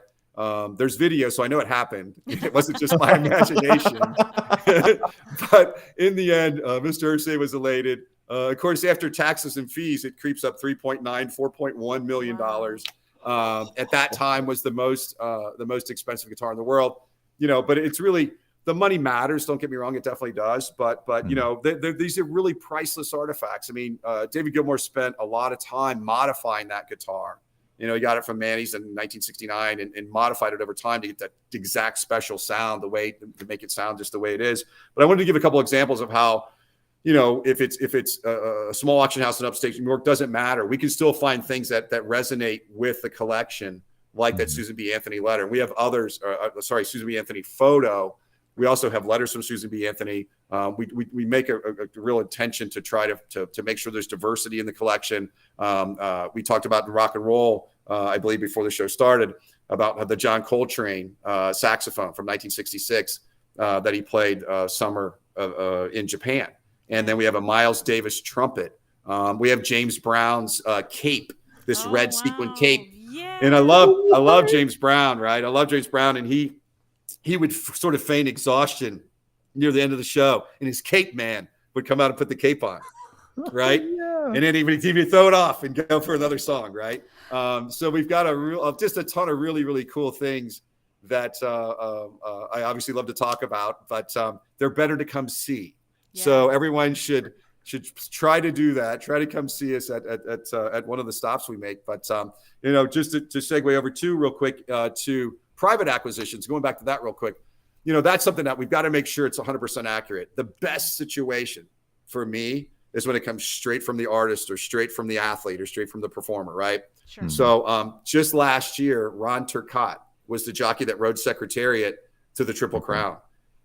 There's video, so I know it happened. It wasn't just my imagination. But in the end, Mr. Irsay was elated. Of course, after taxes and fees, it creeps up $4.1 million. At that time was the most expensive guitar in the world. But it's really, the money matters. Don't get me wrong, it definitely does. But these are really priceless artifacts. I mean, David Gilmour spent a lot of time modifying that guitar. He got it from Manny's in 1969 and modified it over time to get that exact special sound, the way to make it sound just the way it is. But I wanted to give a couple examples of how, if it's a small auction house in upstate New York, doesn't matter. We can still find things that resonate with the collection, like that Susan B. Anthony letter. We have others, Susan B. Anthony photo. We also have letters from Susan B. Anthony. We make a real intention to try to make sure there's diversity in the collection. We talked about in rock and roll, I believe before the show started, about the John Coltrane saxophone from 1966 that he played summer in Japan. And then we have a Miles Davis trumpet. We have James Brown's cape, this red sequin cape. Yeah. And I love James Brown, right? I love James Brown, and he would sort of feign exhaustion near the end of the show, and his cape man would come out and put the cape on, right? Yeah. And then he would throw it off and go for another song, right? So we've got just a ton of really, really cool things that I obviously love to talk about, but they're better to come see. Yeah. So everyone should try to do that. Try to come see us at one of the stops we make. But just to segue over to real quick to private acquisitions, going back to that real quick, that's something that we've got to make sure it's 100% accurate. The best situation for me is when it comes straight from the artist or straight from the athlete or straight from the performer, right? Sure. So just last year, Ron Turcotte was the jockey that rode Secretariat to the Triple Crown.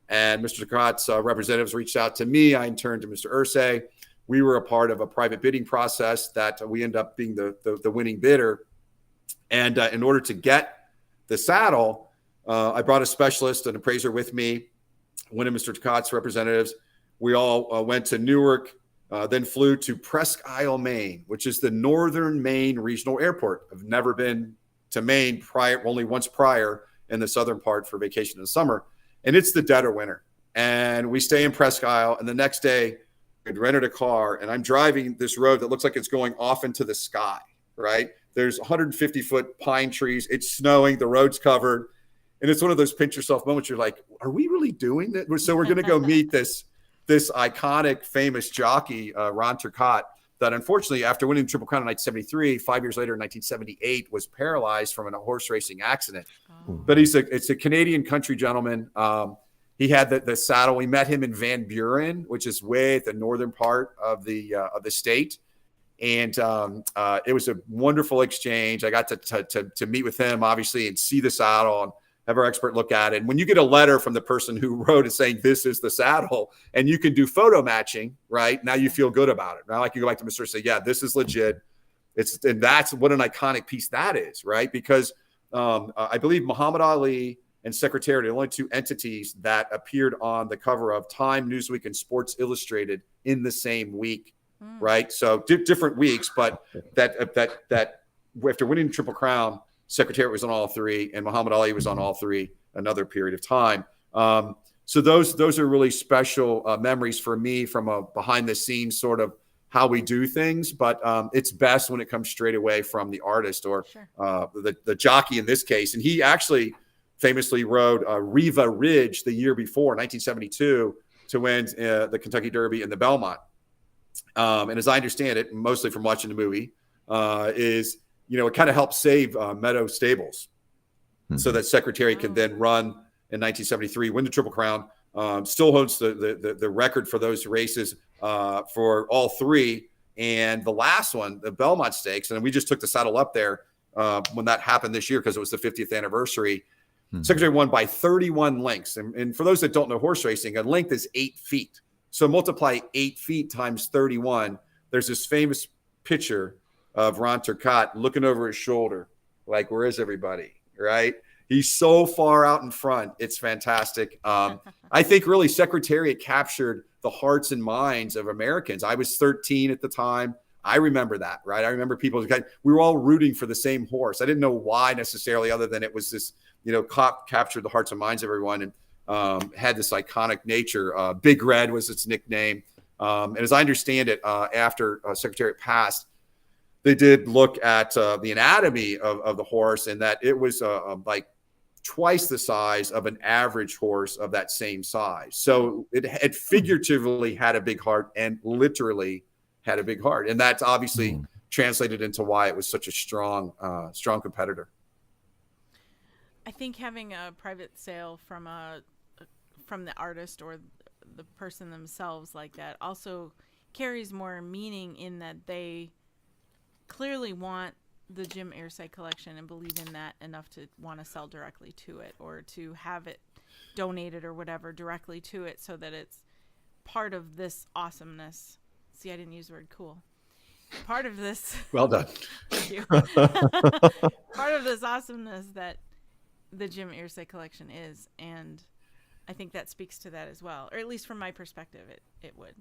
And Mr. Turcotte's representatives reached out to me. I turned to Mr. Irsay. We were a part of a private bidding process that we ended up being the winning bidder. And in order to get the saddle, I brought a specialist, an appraiser with me, one of Mr. Turcotte's representatives. We all went to Newark, then flew to Presque Isle, Maine, which is the northern Maine regional airport. I've never been to Maine only once prior in the southern part for vacation in the summer. And it's the dead of winter. And we stay in Presque Isle. And the next day, rented a car, and I'm driving this road that looks like it's going off into the sky, right? There's 150-foot pine trees. It's snowing. The road's covered. And it's one of those pinch yourself moments. You're like, are we really doing that? So we're going to go meet this iconic, famous jockey, Ron Turcotte, that unfortunately, after winning the Triple Crown in 1973, 5 years later in 1978, was paralyzed from a horse racing accident. Oh. But it's a Canadian country gentleman. He had the saddle. We met him in Van Buren, which is way at the northern part of the state. And it was a wonderful exchange. I got to meet with him, obviously, and see the saddle and have our expert look at it. And when you get a letter from the person who wrote it saying this is the saddle, and you can do photo matching, right? Now you feel good about it. Now I can go back to Mr. and say, yeah, this is legit. And that's what an iconic piece that is, right? Because I believe Muhammad Ali and Secretariat are the only two entities that appeared on the cover of Time, Newsweek, and Sports Illustrated in the same week, right? So different weeks, but that after winning the Triple Crown, Secretariat was on all three, and Muhammad Ali was on all three another period of time. So those are really special memories for me from a behind the scenes sort of how we do things. But it's best when it comes straight away from the artist or the jockey in this case. And he actually famously rode Riva Ridge the year before, 1972, to win the Kentucky Derby and the Belmont. And as I understand it, mostly from watching the movie, is it kind of helped save Meadow Stables, so that Secretary could then run in 1973, win the Triple Crown, still holds the record for those races for all three. And the last one, the Belmont Stakes, and we just took the saddle up there when that happened this year because it was the 50th anniversary. Secretary won by 31 lengths. And for those that don't know horse racing, a length is 8 feet. So multiply 8 feet times 31. There's this famous picture of Ron Turcotte looking over his shoulder, like, where is everybody, right? He's so far out in front. It's fantastic. I think really Secretariat captured the hearts and minds of Americans. I was 13 at the time. I remember that, right? I remember people, we were all rooting for the same horse. I didn't know why necessarily, other than it was this, captured the hearts and minds of everyone and had this iconic nature. Big Red was its nickname. And as I understand it, after Secretariat passed, they did look at the anatomy of the horse, and that it was like twice the size of an average horse of that same size. So it figuratively had a big heart and literally had a big heart. And that's obviously translated into why it was such a strong competitor. I think having a private sale from the artist or the person themselves like that also carries more meaning, in that they clearly want the Jim Irsay collection and believe in that enough to want to sell directly to it, or to have it donated or whatever directly to it, so that it's part of this awesomeness. See, I didn't use the word cool. Part of this. Well done. Thank you. Part of this awesomeness that the Jim Irsay collection is, and I think that speaks to that as well, or at least from my perspective, it would.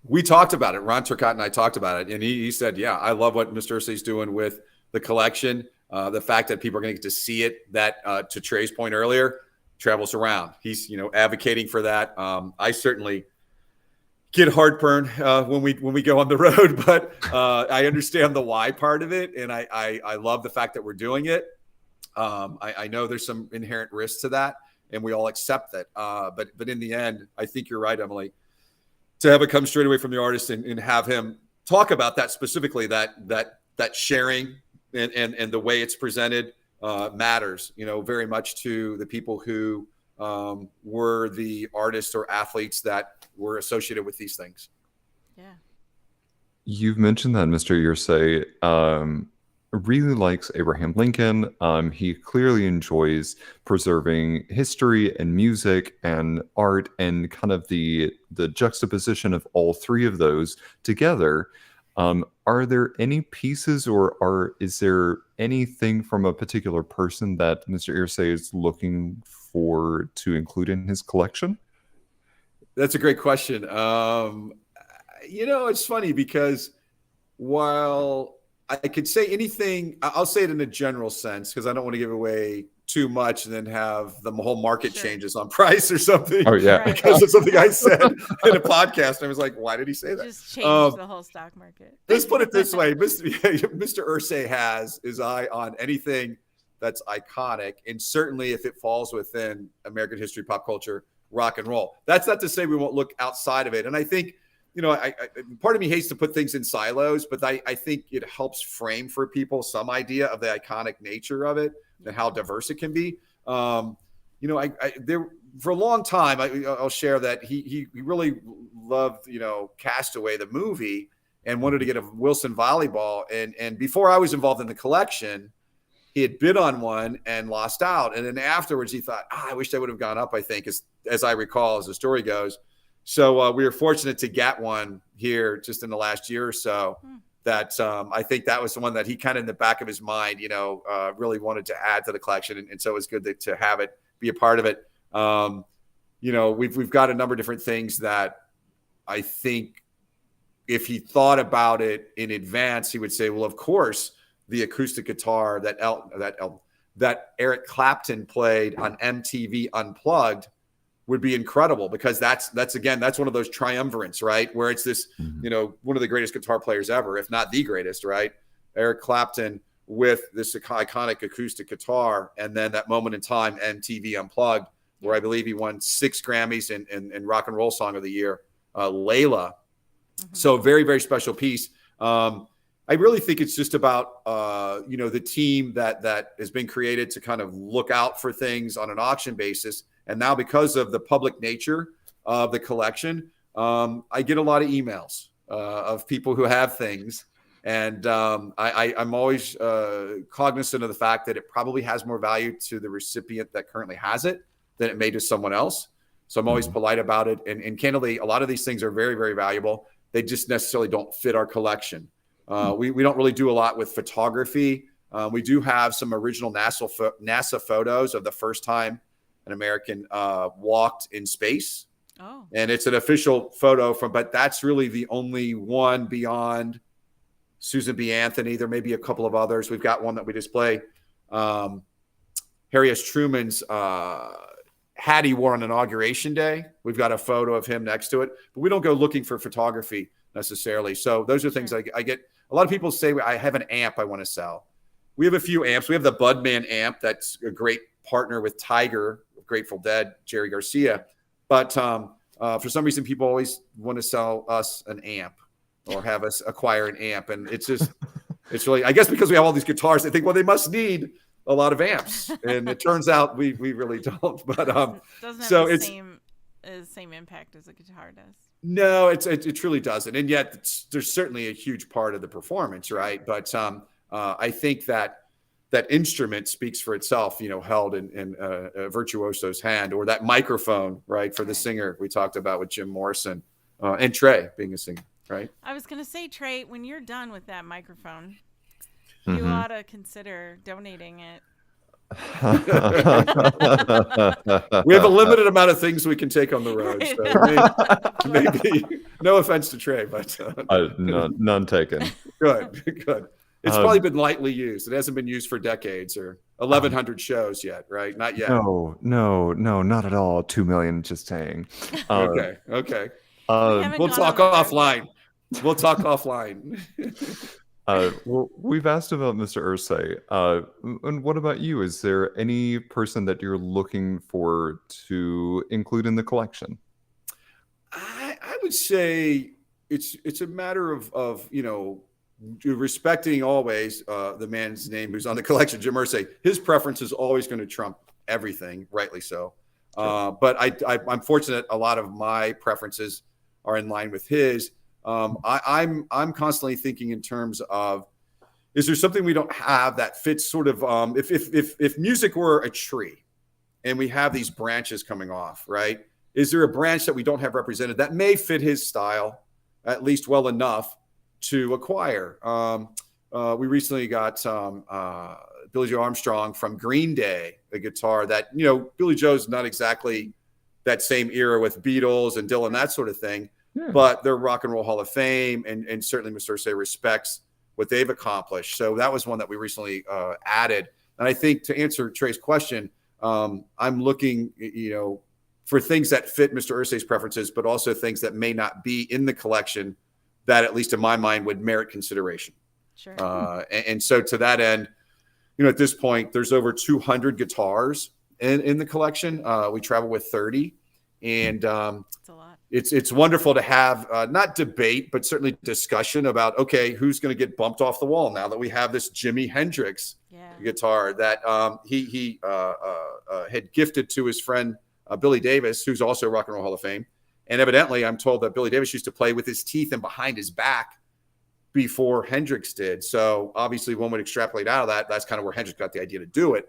We talked about it. Ron Turcotte and I talked about it, and he said, yeah, I love what Mr. Irsay's doing with the collection. The fact that people are going to get to see it, that to Trey's point earlier, travels around. He's advocating for that. I certainly get heartburn when we go on the road, but I understand the why part of it, and I love the fact that we're doing it. I know there's some inherent risks to that, and we all accept that. But in the end, I think you're right, Emily. To have it come straight away from the artist and have him talk about that specifically, that sharing and the way it's presented matters, very much to the people who were the artists or athletes that were associated with these things. Yeah. You've mentioned that Mr. Irsay really likes Abraham Lincoln. He clearly enjoys preserving history and music and art, and kind of the juxtaposition of all three of those together. Are there any pieces, or is there anything from a particular person that Mr. Irsay is looking for to include in his collection? That's a great question. It's funny because while I could say anything, I'll say it in a general sense because I don't want to give away too much and then have the whole market Sure. changes on price or something. Oh yeah. Right. Because of something I said in a podcast. I was like, why did he say that? Just change the whole stock market. Let's put it this way. Mr. Irsay has his eye on anything that's iconic. And certainly if it falls within American history, pop culture, rock and roll. That's not to say we won't look outside of it. And I think, I part of me hates to put things in silos, but I think it helps frame for people some idea of the iconic nature of it and how diverse it can be. There for a long time, I'll share that he really loved, Castaway, the movie, and wanted to get a Wilson volleyball. And before I was involved in the collection, he had bid on one and lost out. And then afterwards he thought, I wish I would have gone up, I think, as I recall, as the story goes. So we were fortunate to get one here just in the last year or so. That I think that was the one that he kind of in the back of his mind, really wanted to add to the collection. And so it was good to have it be a part of it. We've got a number of different things that I think if he thought about it in advance, he would say, well, of course, the acoustic guitar that Eric Clapton played on MTV Unplugged would be incredible, because that's one of those triumvirates, right? Where it's this, one of the greatest guitar players ever, if not the greatest, right? Eric Clapton with this iconic acoustic guitar. And then that moment in time, MTV Unplugged, where I believe he won 6 Grammys in Rock and Roll Song of the Year, Layla. So very, very special piece. I really think it's just about, the team that has been created to kind of look out for things on an auction basis. And now because of the public nature of the collection, I get a lot of emails of people who have things. And I'm always cognizant of the fact that it probably has more value to the recipient that currently has it than it may to someone else. So I'm always polite about it. And candidly, a lot of these things are very, very valuable. They just necessarily don't fit our collection. We don't really do a lot with photography. We do have some original NASA photos of the first time an American walked in space. Oh. And it's an official photo but that's really the only one beyond Susan B. Anthony. There may be a couple of others. We've got one that we display. Harry S. Truman's hat he wore on Inauguration Day. We've got a photo of him next to it, but we don't go looking for photography necessarily. So those are things I get. A lot of people say, I have an amp I want to sell. We have a few amps. We have the Budman amp. That's a great partner with Tiger, Grateful Dead, Jerry Garcia. But for some reason, people always want to sell us an amp or have us acquire an amp. And it's really, I guess because we have all these guitars, they think, well, they must need a lot of amps. And it turns out we really don't. But doesn't have so the it's same impact as a guitar does. No, it truly doesn't. And yet there's certainly a huge part of the performance, right? But I think that instrument speaks for itself, held in a virtuoso's hand, or that microphone, right, for the singer we talked about with Jim Morrison, and Trey being a singer, right? I was going to say, Trey, when you're done with that microphone, you ought to consider donating it. We have a limited amount of things we can take on the road. So maybe no offense to Trey, but none taken. Good. It's probably been lightly used. It hasn't been used for decades or 1,100 shows yet, right? Not yet. No, not at all. 2 million, just saying. Okay. We'll talk offline. Well, we've asked about Mr. Irsay. And what about you? Is there any person that you're looking for to include in the collection? I would say it's a matter of respecting always the man's name who's on the collection, Jim Irsay. His preference is always going to trump everything, rightly so. Sure. But I'm fortunate a lot of my preferences are in line with his. I'm constantly thinking in terms of, is there something we don't have that fits sort of, if music were a tree and we have these branches coming off, right? Is there a branch that we don't have represented that may fit his style at least well enough to acquire? We recently got Billie Joe Armstrong from Green Day, a guitar that, Billie Joe's not exactly that same era with Beatles and Dylan, that sort of thing. Yeah. But they're Rock and Roll Hall of Fame, and certainly Mr. Irsay respects what they've accomplished. So that was one that we recently added. And I think to answer Trey's question, I'm looking, for things that fit Mr. Irsay's preferences, but also things that may not be in the collection that, at least in my mind, would merit consideration. Sure. And so to that end, at this point, there's over 200 guitars in the collection. We travel with 30. And It's a lot. It's wonderful to have not debate, but certainly discussion about, okay, who's going to get bumped off the wall now that we have this Jimi Hendrix guitar that he had gifted to his friend Billy Davis, who's also Rock and Roll Hall of Fame. And evidently, I'm told that Billy Davis used to play with his teeth and behind his back before Hendrix did. So obviously, one would extrapolate out of that. That's kind of where Hendrix got the idea to do it.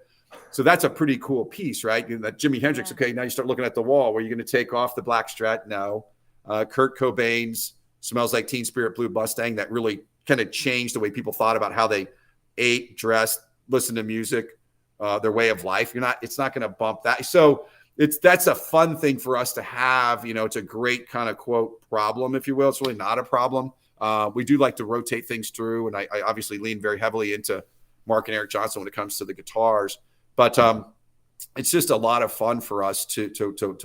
So that's a pretty cool piece, right? That Jimi Hendrix. Okay, now you start looking at the wall. Were you going to take off the black Strat? No. Kurt Cobain's "Smells Like Teen Spirit" blue Mustang that really kind of changed the way people thought about how they ate, dressed, listened to music, their way of life. It's not going to bump that. So that's a fun thing for us to have. It's a great kind of quote problem, if you will. It's really not a problem. We do like to rotate things through, and I obviously lean very heavily into Mark and Eric Johnson when it comes to the guitars. But it's just a lot of fun for us to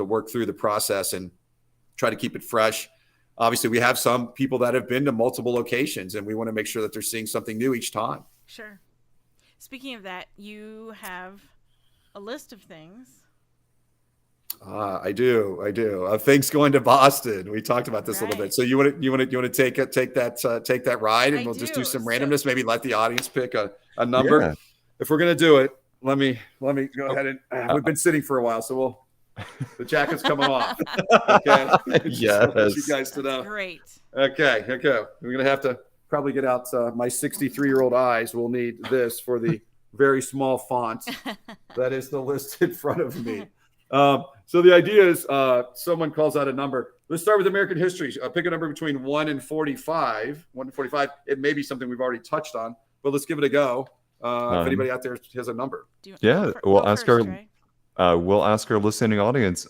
work through the process and try to keep it fresh. Obviously, we have some people that have been to multiple locations, and we want to make sure that they're seeing something new each time. Sure. Speaking of that, you have a list of things. I do. Things going to Boston. We talked about this a little bit. So you want to take that ride, and we'll just do some randomness. Maybe let the audience pick a number. Yeah. If we're gonna do it, let me go ahead and we've been sitting for a while, so the jacket's coming off. Okay. Yes. You guys to know. Great. Okay. We're gonna have to probably get out my 63-year-old eyes. We'll need this for the very small font that is the list in front of me. So the idea is someone calls out a number. Let's start with American history. Pick a number between 1 and 45. 1 to 45. It may be something we've already touched on, but let's give it a go. If anybody out there has a number. We'll ask our listening audience.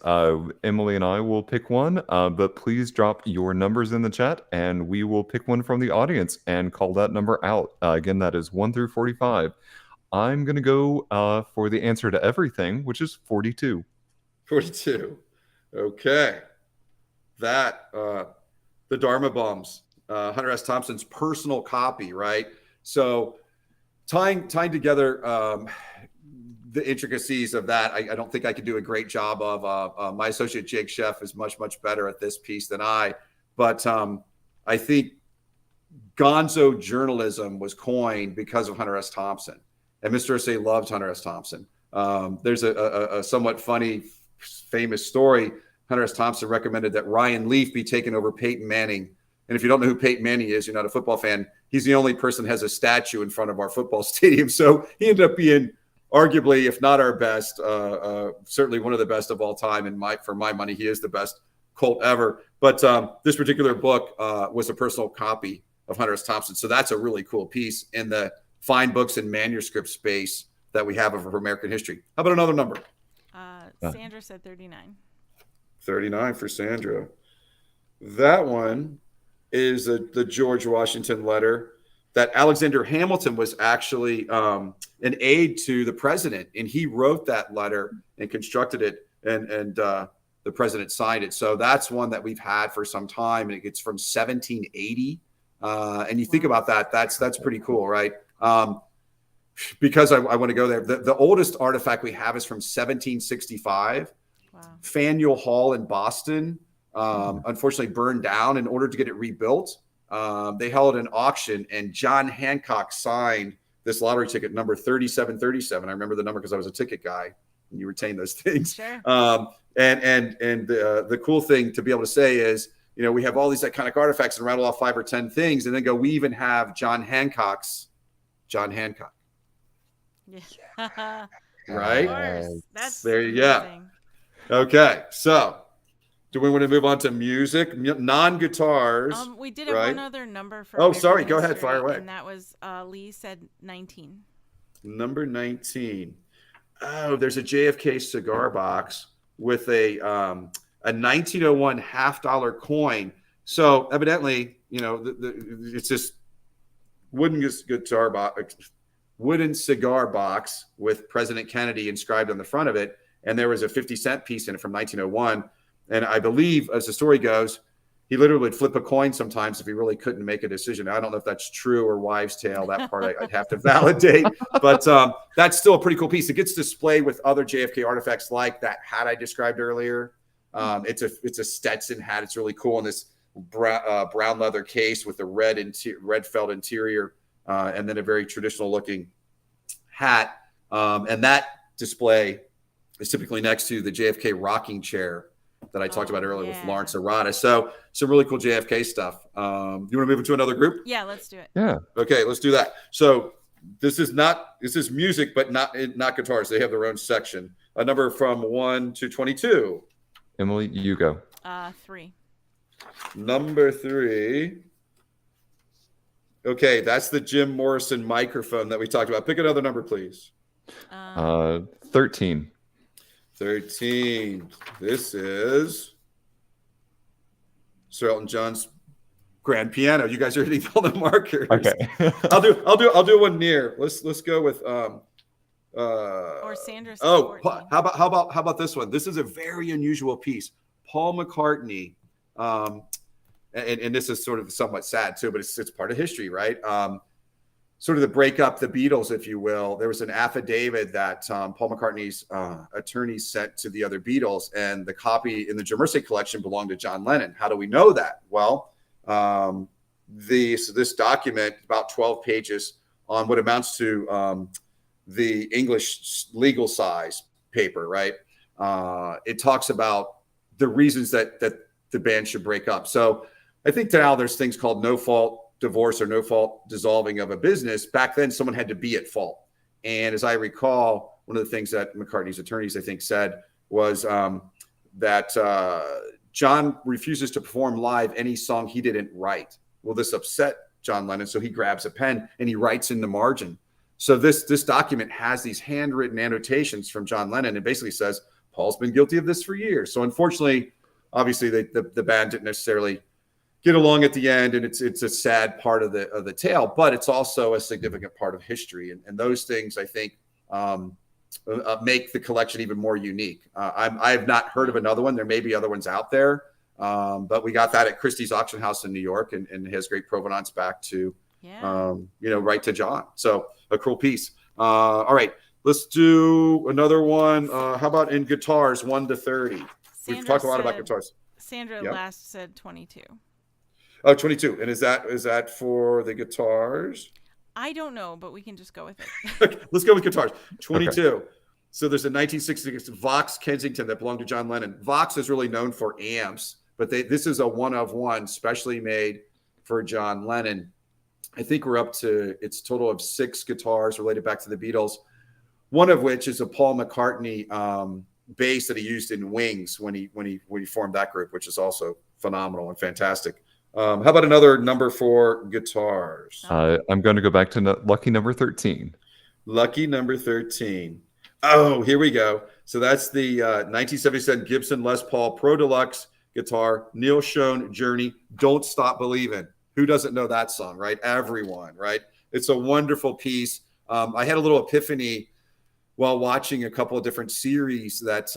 Emily and I will pick one, but please drop your numbers in the chat, and we will pick one from the audience and call that number out. Again, that is 1 through 45. I'm going to go for the answer to everything, which is 42. 42. Okay. That, the Dharma Bums, Hunter S. Thompson's personal copy, right? So tying together the intricacies of that, I don't think I could do a great job of. My associate Jake Sheff is much, much better at this piece than I. But I think gonzo journalism was coined because of Hunter S. Thompson. And Mr. Irsay loved Hunter S. Thompson. There's a somewhat funny, famous story. Hunter S. Thompson recommended that Ryan Leaf be taken over Peyton Manning. And if you don't know who Peyton Manning is, you're not a football fan. He's the only person that has a statue in front of our football stadium. So he ended up being arguably, if not our best, certainly one of the best of all time. And for my money, he is the best Colt ever. But this particular book was a personal copy of Hunter S. Thompson. So that's a really cool piece in the fine books and manuscript space that we have of American history. How about another number? Sandra said 39. 39 for Sandra. That one is the George Washington letter that Alexander Hamilton was actually an aide to the president. And he wrote that letter and constructed it, and the president signed it. So that's one that we've had for some time. And it's from 1780. And you think about that, that's pretty cool, right? Because I want to go there. The oldest artifact we have is from 1765. Wow. Faneuil Hall in Boston, unfortunately burned down. In order to get it rebuilt, they held an auction, and John Hancock signed this lottery ticket number 3737. I remember the number because I was a ticket guy, and you retain those things. Sure. And the cool thing to be able to say is, we have all these iconic artifacts and rattle off 5 or 10 things, and then we even have John Hancock. Yeah. Right? Of course. That's there you amazing. go. Okay, so do we want to move on to music, non-guitars? We did have one other number for. Oh, sorry. American Go ahead. history, Fire away. And that was Lee said 19. Number 19. Oh, there's a JFK cigar box with a 1901 $50 coin. So evidently, it's this wooden guitar box. wooden cigar box with President Kennedy inscribed on the front of it. And there was a 50-cent piece in it from 1901. And I believe, as the story goes, he literally would flip a coin sometimes if he really couldn't make a decision. I don't know if that's true or wives' tale. That part I'd have to validate. But that's still a pretty cool piece. It gets displayed with other JFK artifacts like that hat I described earlier. It's a Stetson hat. It's really cool in this brown leather case with a red felt interior, and then a very traditional looking hat. And that display is typically next to the JFK rocking chair that I talked about earlier with Lawrence Arata. So some really cool JFK stuff. You want to move into another group? Yeah, let's do it. Yeah. Okay, let's do that. So this is music, but not guitars. They have their own section. A number from 1 to 22. Emily, you go. 3. Number 3. Okay, that's the Jim Morrison microphone that we talked about. Pick another number, please. 13. 13. This is Sir Elton John's grand piano. You guys are hitting all the markers. Okay. I'll do one near. Let's go with Or Sandra. how about this one? This is a very unusual piece. Paul McCartney, and this is sort of somewhat sad too, but it's part of history, right? Sort of the break up the Beatles, if you will. There was an affidavit that Paul McCartney's attorney sent to the other Beatles, and the copy in the Jim Irsay collection belonged to John Lennon. How do we know that? Well, this document, about 12 pages on what amounts to the English legal size paper, right? It talks about the reasons that the band should break up. So I think now there's things called no fault divorce or no fault dissolving of a business. Back then, someone had to be at fault. And as I recall, one of the things that McCartney's attorneys, I think, said was that John refuses to perform live any song he didn't write. Well, this upset John Lennon, so he grabs a pen and he writes in the margin. So this document has these handwritten annotations from John Lennon and basically says, Paul's been guilty of this for years. So unfortunately, obviously, the band didn't necessarily get along at the end, and it's a sad part of the tale, but it's also a significant part of history. And those things, I think, make the collection even more unique. I have not heard of another one. There may be other ones out there, but we got that at Christie's Auction House in New York, and it has great provenance back to, right to John. So a cool piece. All right, let's do another one. How about in guitars, 1 to 30? We've talked a lot about guitars. Sandra last said 22. Oh, 22. And is that for the guitars? I don't know, but we can just go with it. Okay, let's go with guitars. 22. Okay. So there's a 1966 Vox Kensington that belonged to John Lennon. Vox is really known for amps, but this is a one of one, specially made for John Lennon. I think we're up to its total of 6 guitars related back to the Beatles. One of which is a Paul McCartney bass that he used in Wings when he formed that group, which is also phenomenal and fantastic. How about another number for guitars? I'm going to go back to lucky number 13. Lucky number 13. Oh, here we go. So that's the 1977 Gibson Les Paul Pro Deluxe guitar, Neil Schon Journey, Don't Stop Believin'. Who doesn't know that song, right? Everyone, right? It's a wonderful piece. I had a little epiphany while watching a couple of different series that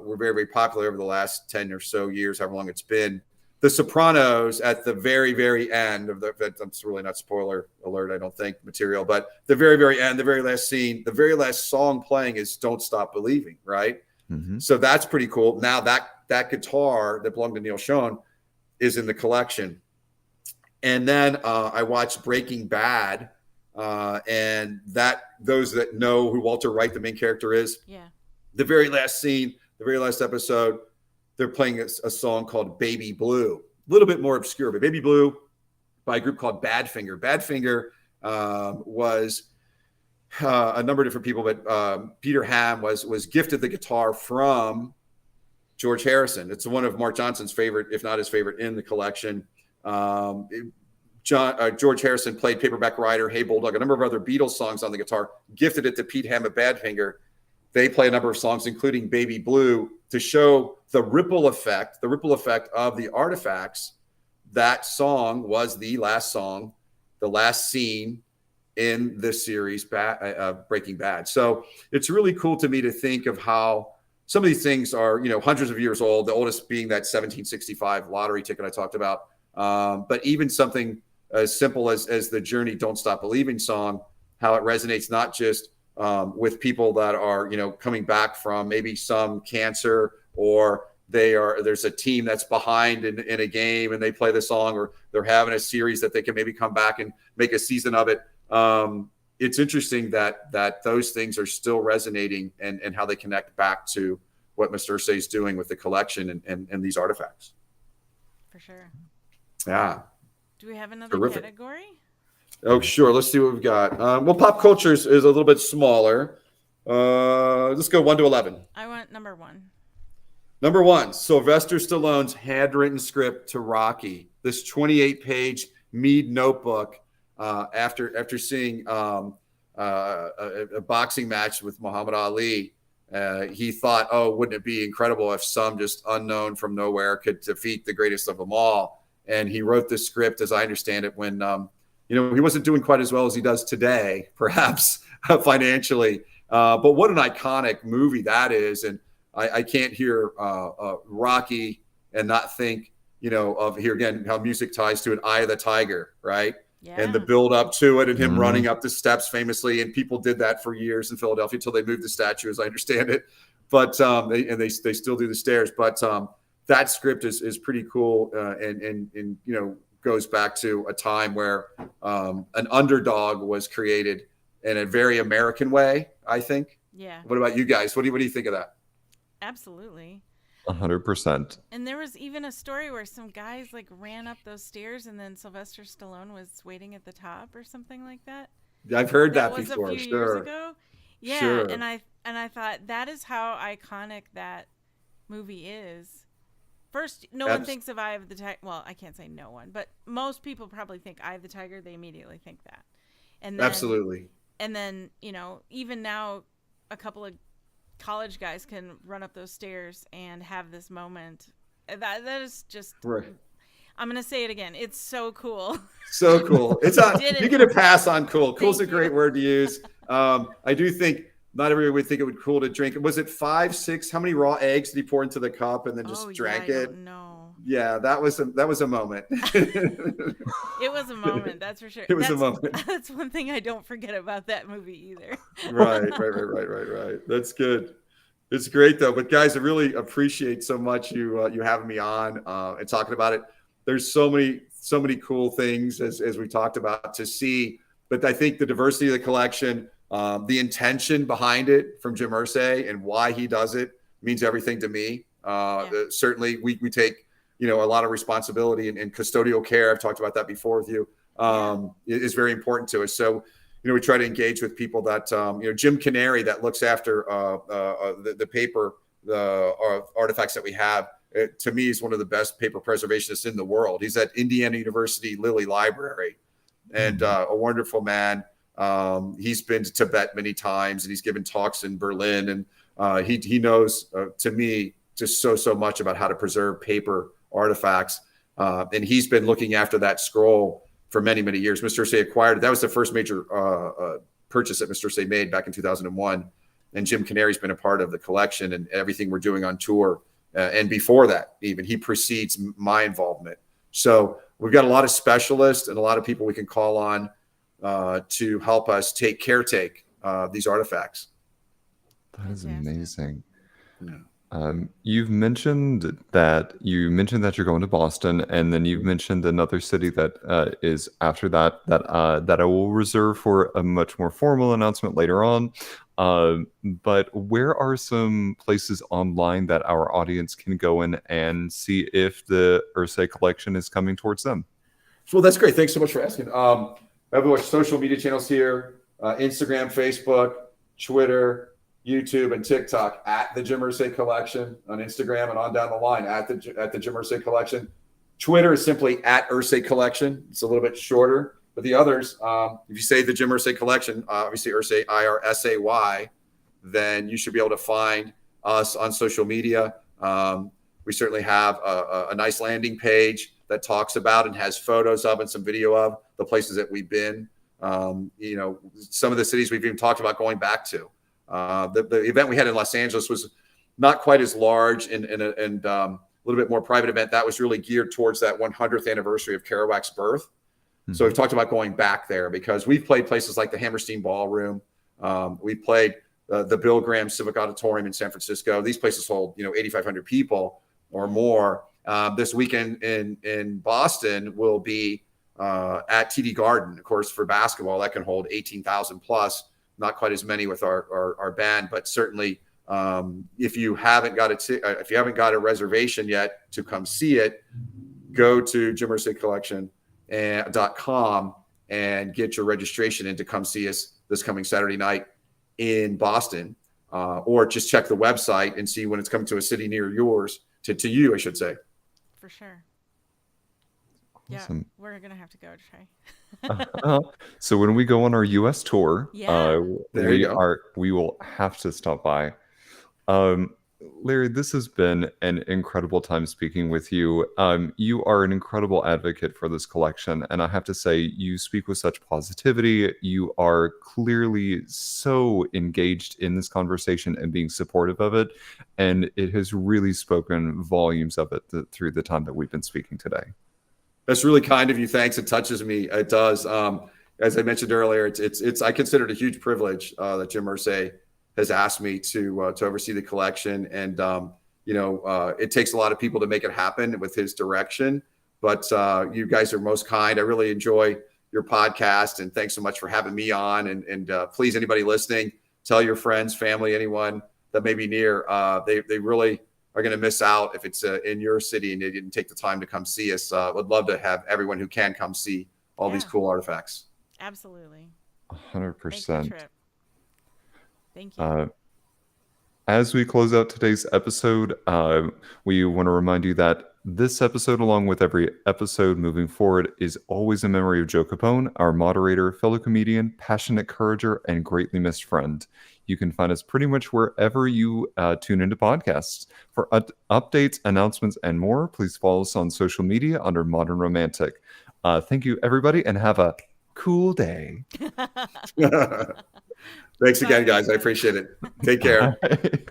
were very, very popular over the last 10 or so years, however long it's been. The Sopranos at the very, very end of that's really not spoiler alert, I don't think, material, but the very, very end, the very last scene, the very last song playing is Don't Stop Believing, right? Mm-hmm. So that's pretty cool. Now that guitar that belonged to Neil Schon is in the collection. And then I watched Breaking Bad, and those that know who Walter White, the main character, is, the very last scene, the very last episode, they're playing a song called Baby Blue. A little bit more obscure, but Baby Blue by a group called Badfinger. Badfinger was a number of different people, but Peter Ham was gifted the guitar from George Harrison. It's one of Mark Johnson's favorite, if not his favorite, in the collection. George Harrison played Paperback Writer, Hey Bulldog, a number of other Beatles songs on the guitar, gifted it to Pete Ham at Badfinger. They play a number of songs, including Baby Blue, to show the ripple effect of the artifacts. That song was the last song, the last scene in this series, Breaking Bad. So it's really cool to me to think of how some of these things are, hundreds of years old, the oldest being that 1765 lottery ticket I talked about. But even something as simple as the Journey Don't Stop Believing song, how it resonates not just with people that are, coming back from maybe some cancer, or there's a team that's behind in a game and they play the song, or they're having a series that they can maybe come back and make a season of it. It's interesting that those things are still resonating, and how they connect back to what Mr. Irsay is doing with the collection and these artifacts. For sure. Yeah. Do we have another Terrific category? Oh, sure. Let's see what we've got. Well, pop culture is a little bit smaller. Let's go 1 to 11. I want number 1. Number 1, Sylvester Stallone's handwritten script to Rocky. This 28-page Mead notebook. After seeing a boxing match with Muhammad Ali, he thought, oh, wouldn't it be incredible if some just unknown from nowhere could defeat the greatest of them all? And he wrote this script, as I understand it, when he wasn't doing quite as well as he does today, perhaps financially. But what an iconic movie that is. And I can't hear Rocky and not think, of here again, how music ties to an Eye of the Tiger, right? Yeah. And the build up to it, and him running up the steps famously. And people did that for years in Philadelphia until they moved the statue, as I understand it. But they still do the stairs. But that script is pretty cool, and goes back to a time where an underdog was created in a very American way, I think. Yeah. What about you guys? What do you think of that? Absolutely. 100%. And there was even a story where some guys ran up those stairs, and then Sylvester Stallone was waiting at the top or something like that. I've heard that was before. a few Sure. years ago. Yeah, Sure. and I thought that is how iconic that movie is. First, no one thinks of Eye of the Tiger. Well, I can't say no one, but most people probably think Eye of the Tiger. They immediately think that. And then, Absolutely. And then, even now, a couple of college guys can run up those stairs and have this moment. That is just Right. I'm gonna say it again. It's so cool. So cool. You get a pass on cool. Cool's a great word to use. I do think not everyone would think it would be cool to drink. Was it 5, 6? How many raw eggs did he pour into the cup and then just drank it? No. Yeah, that was a moment. It was a moment, that's for sure. It was a moment. That's one thing I don't forget about that movie either. Right. That's good. It's great though. But guys, I really appreciate so much you having me on and talking about it. There's so many cool things as we talked about to see. But I think the diversity of the collection, the intention behind it from Jim Irsay and why he does it means everything to me. Certainly, we take a lot of responsibility and custodial care. I've talked about that before with you. Is very important to us. So we try to engage with people that Jim Canary, that looks after the paper, the artifacts that we have. To me, is one of the best paper preservationists in the world. He's at Indiana University Lilly Library, and a wonderful man. He's been to Tibet many times, and he's given talks in Berlin, and he knows, to me, just so much about how to preserve paper artifacts. And he's been looking after that scroll for many years. Mr. Irsay acquired it. That was the first major purchase that Mr. Irsay made back in 2001. And Jim Canary's been a part of the collection and everything we're doing on tour. And before that, even, he precedes my involvement. So we've got a lot of specialists and a lot of people we can call on to help us caretake these artifacts. That is amazing. Yeah. You've mentioned that you're going to Boston, and then you've mentioned another city that is after that I will reserve for a much more formal announcement later on. But where are some places online that our audience can go in and see if the Irsay collection is coming towards them? Well, that's great. Thanks so much for asking. We have our social media channels here: Instagram, Facebook, Twitter, YouTube, and TikTok at the Jim Irsay Collection on Instagram, and on down the line at the Jim Irsay Collection. Twitter is simply at Irsay Collection. It's a little bit shorter, but the others, if you say the Jim Irsay Collection, obviously Irsay, IRSAY, then you should be able to find us on social media. We certainly have a nice landing page that talks about and has photos of and some video of the places that we've been. Some of the cities we've even talked about going back to. The event we had in Los Angeles was not quite as large and a little bit more private event. That was really geared towards that 100th anniversary of Kerouac's birth. Mm-hmm. So we've talked about going back there because we've played places like the Hammerstein Ballroom. We played the Bill Graham Civic Auditorium in San Francisco. These places hold 8,500 people or more. This weekend in Boston will be at TD Garden, of course, for basketball. That can hold 18,000 plus. Not quite as many with our band, but certainly if you haven't got a reservation yet to come see it, go to Jim Irsay Collection.com and get your registration in to come see us this coming Saturday night in Boston, or just check the website and see when it's coming to a city near yours, to you, I should say. For sure. Awesome. Yeah, we're going to have to go to try. So when we go on our U.S. tour, we will have to stop by. Larry, this has been an incredible time speaking with you. You are an incredible advocate for this collection, and I have to say, you speak with such positivity. You are clearly so engaged in this conversation and being supportive of it, and it has really spoken volumes of it through the time that we've been speaking today. That's really kind of you. Thanks. It touches me. It does. As I mentioned earlier, it's I consider it a huge privilege that Jim Irsay has asked me to oversee the collection, and it takes a lot of people to make it happen with his direction. But you guys are most kind. I really enjoy your podcast, and thanks so much for having me on. And please, anybody listening, tell your friends, family, anyone that may be near. They really are going to miss out if it's in your city and they didn't take the time to come see us. Would love to have everyone who can come see all these cool artifacts. Absolutely. 100%. Thank you. As we close out today's episode, we want to remind you that this episode, along with every episode moving forward, is always a memory of Joe Capone, our moderator, fellow comedian, passionate encourager, and greatly missed friend. You can find us pretty much wherever you tune into podcasts. For updates, announcements, and more, please follow us on social media under Modern Romantic. Thank you, everybody, and have a cool day. Thanks again, guys. I appreciate it. Take care.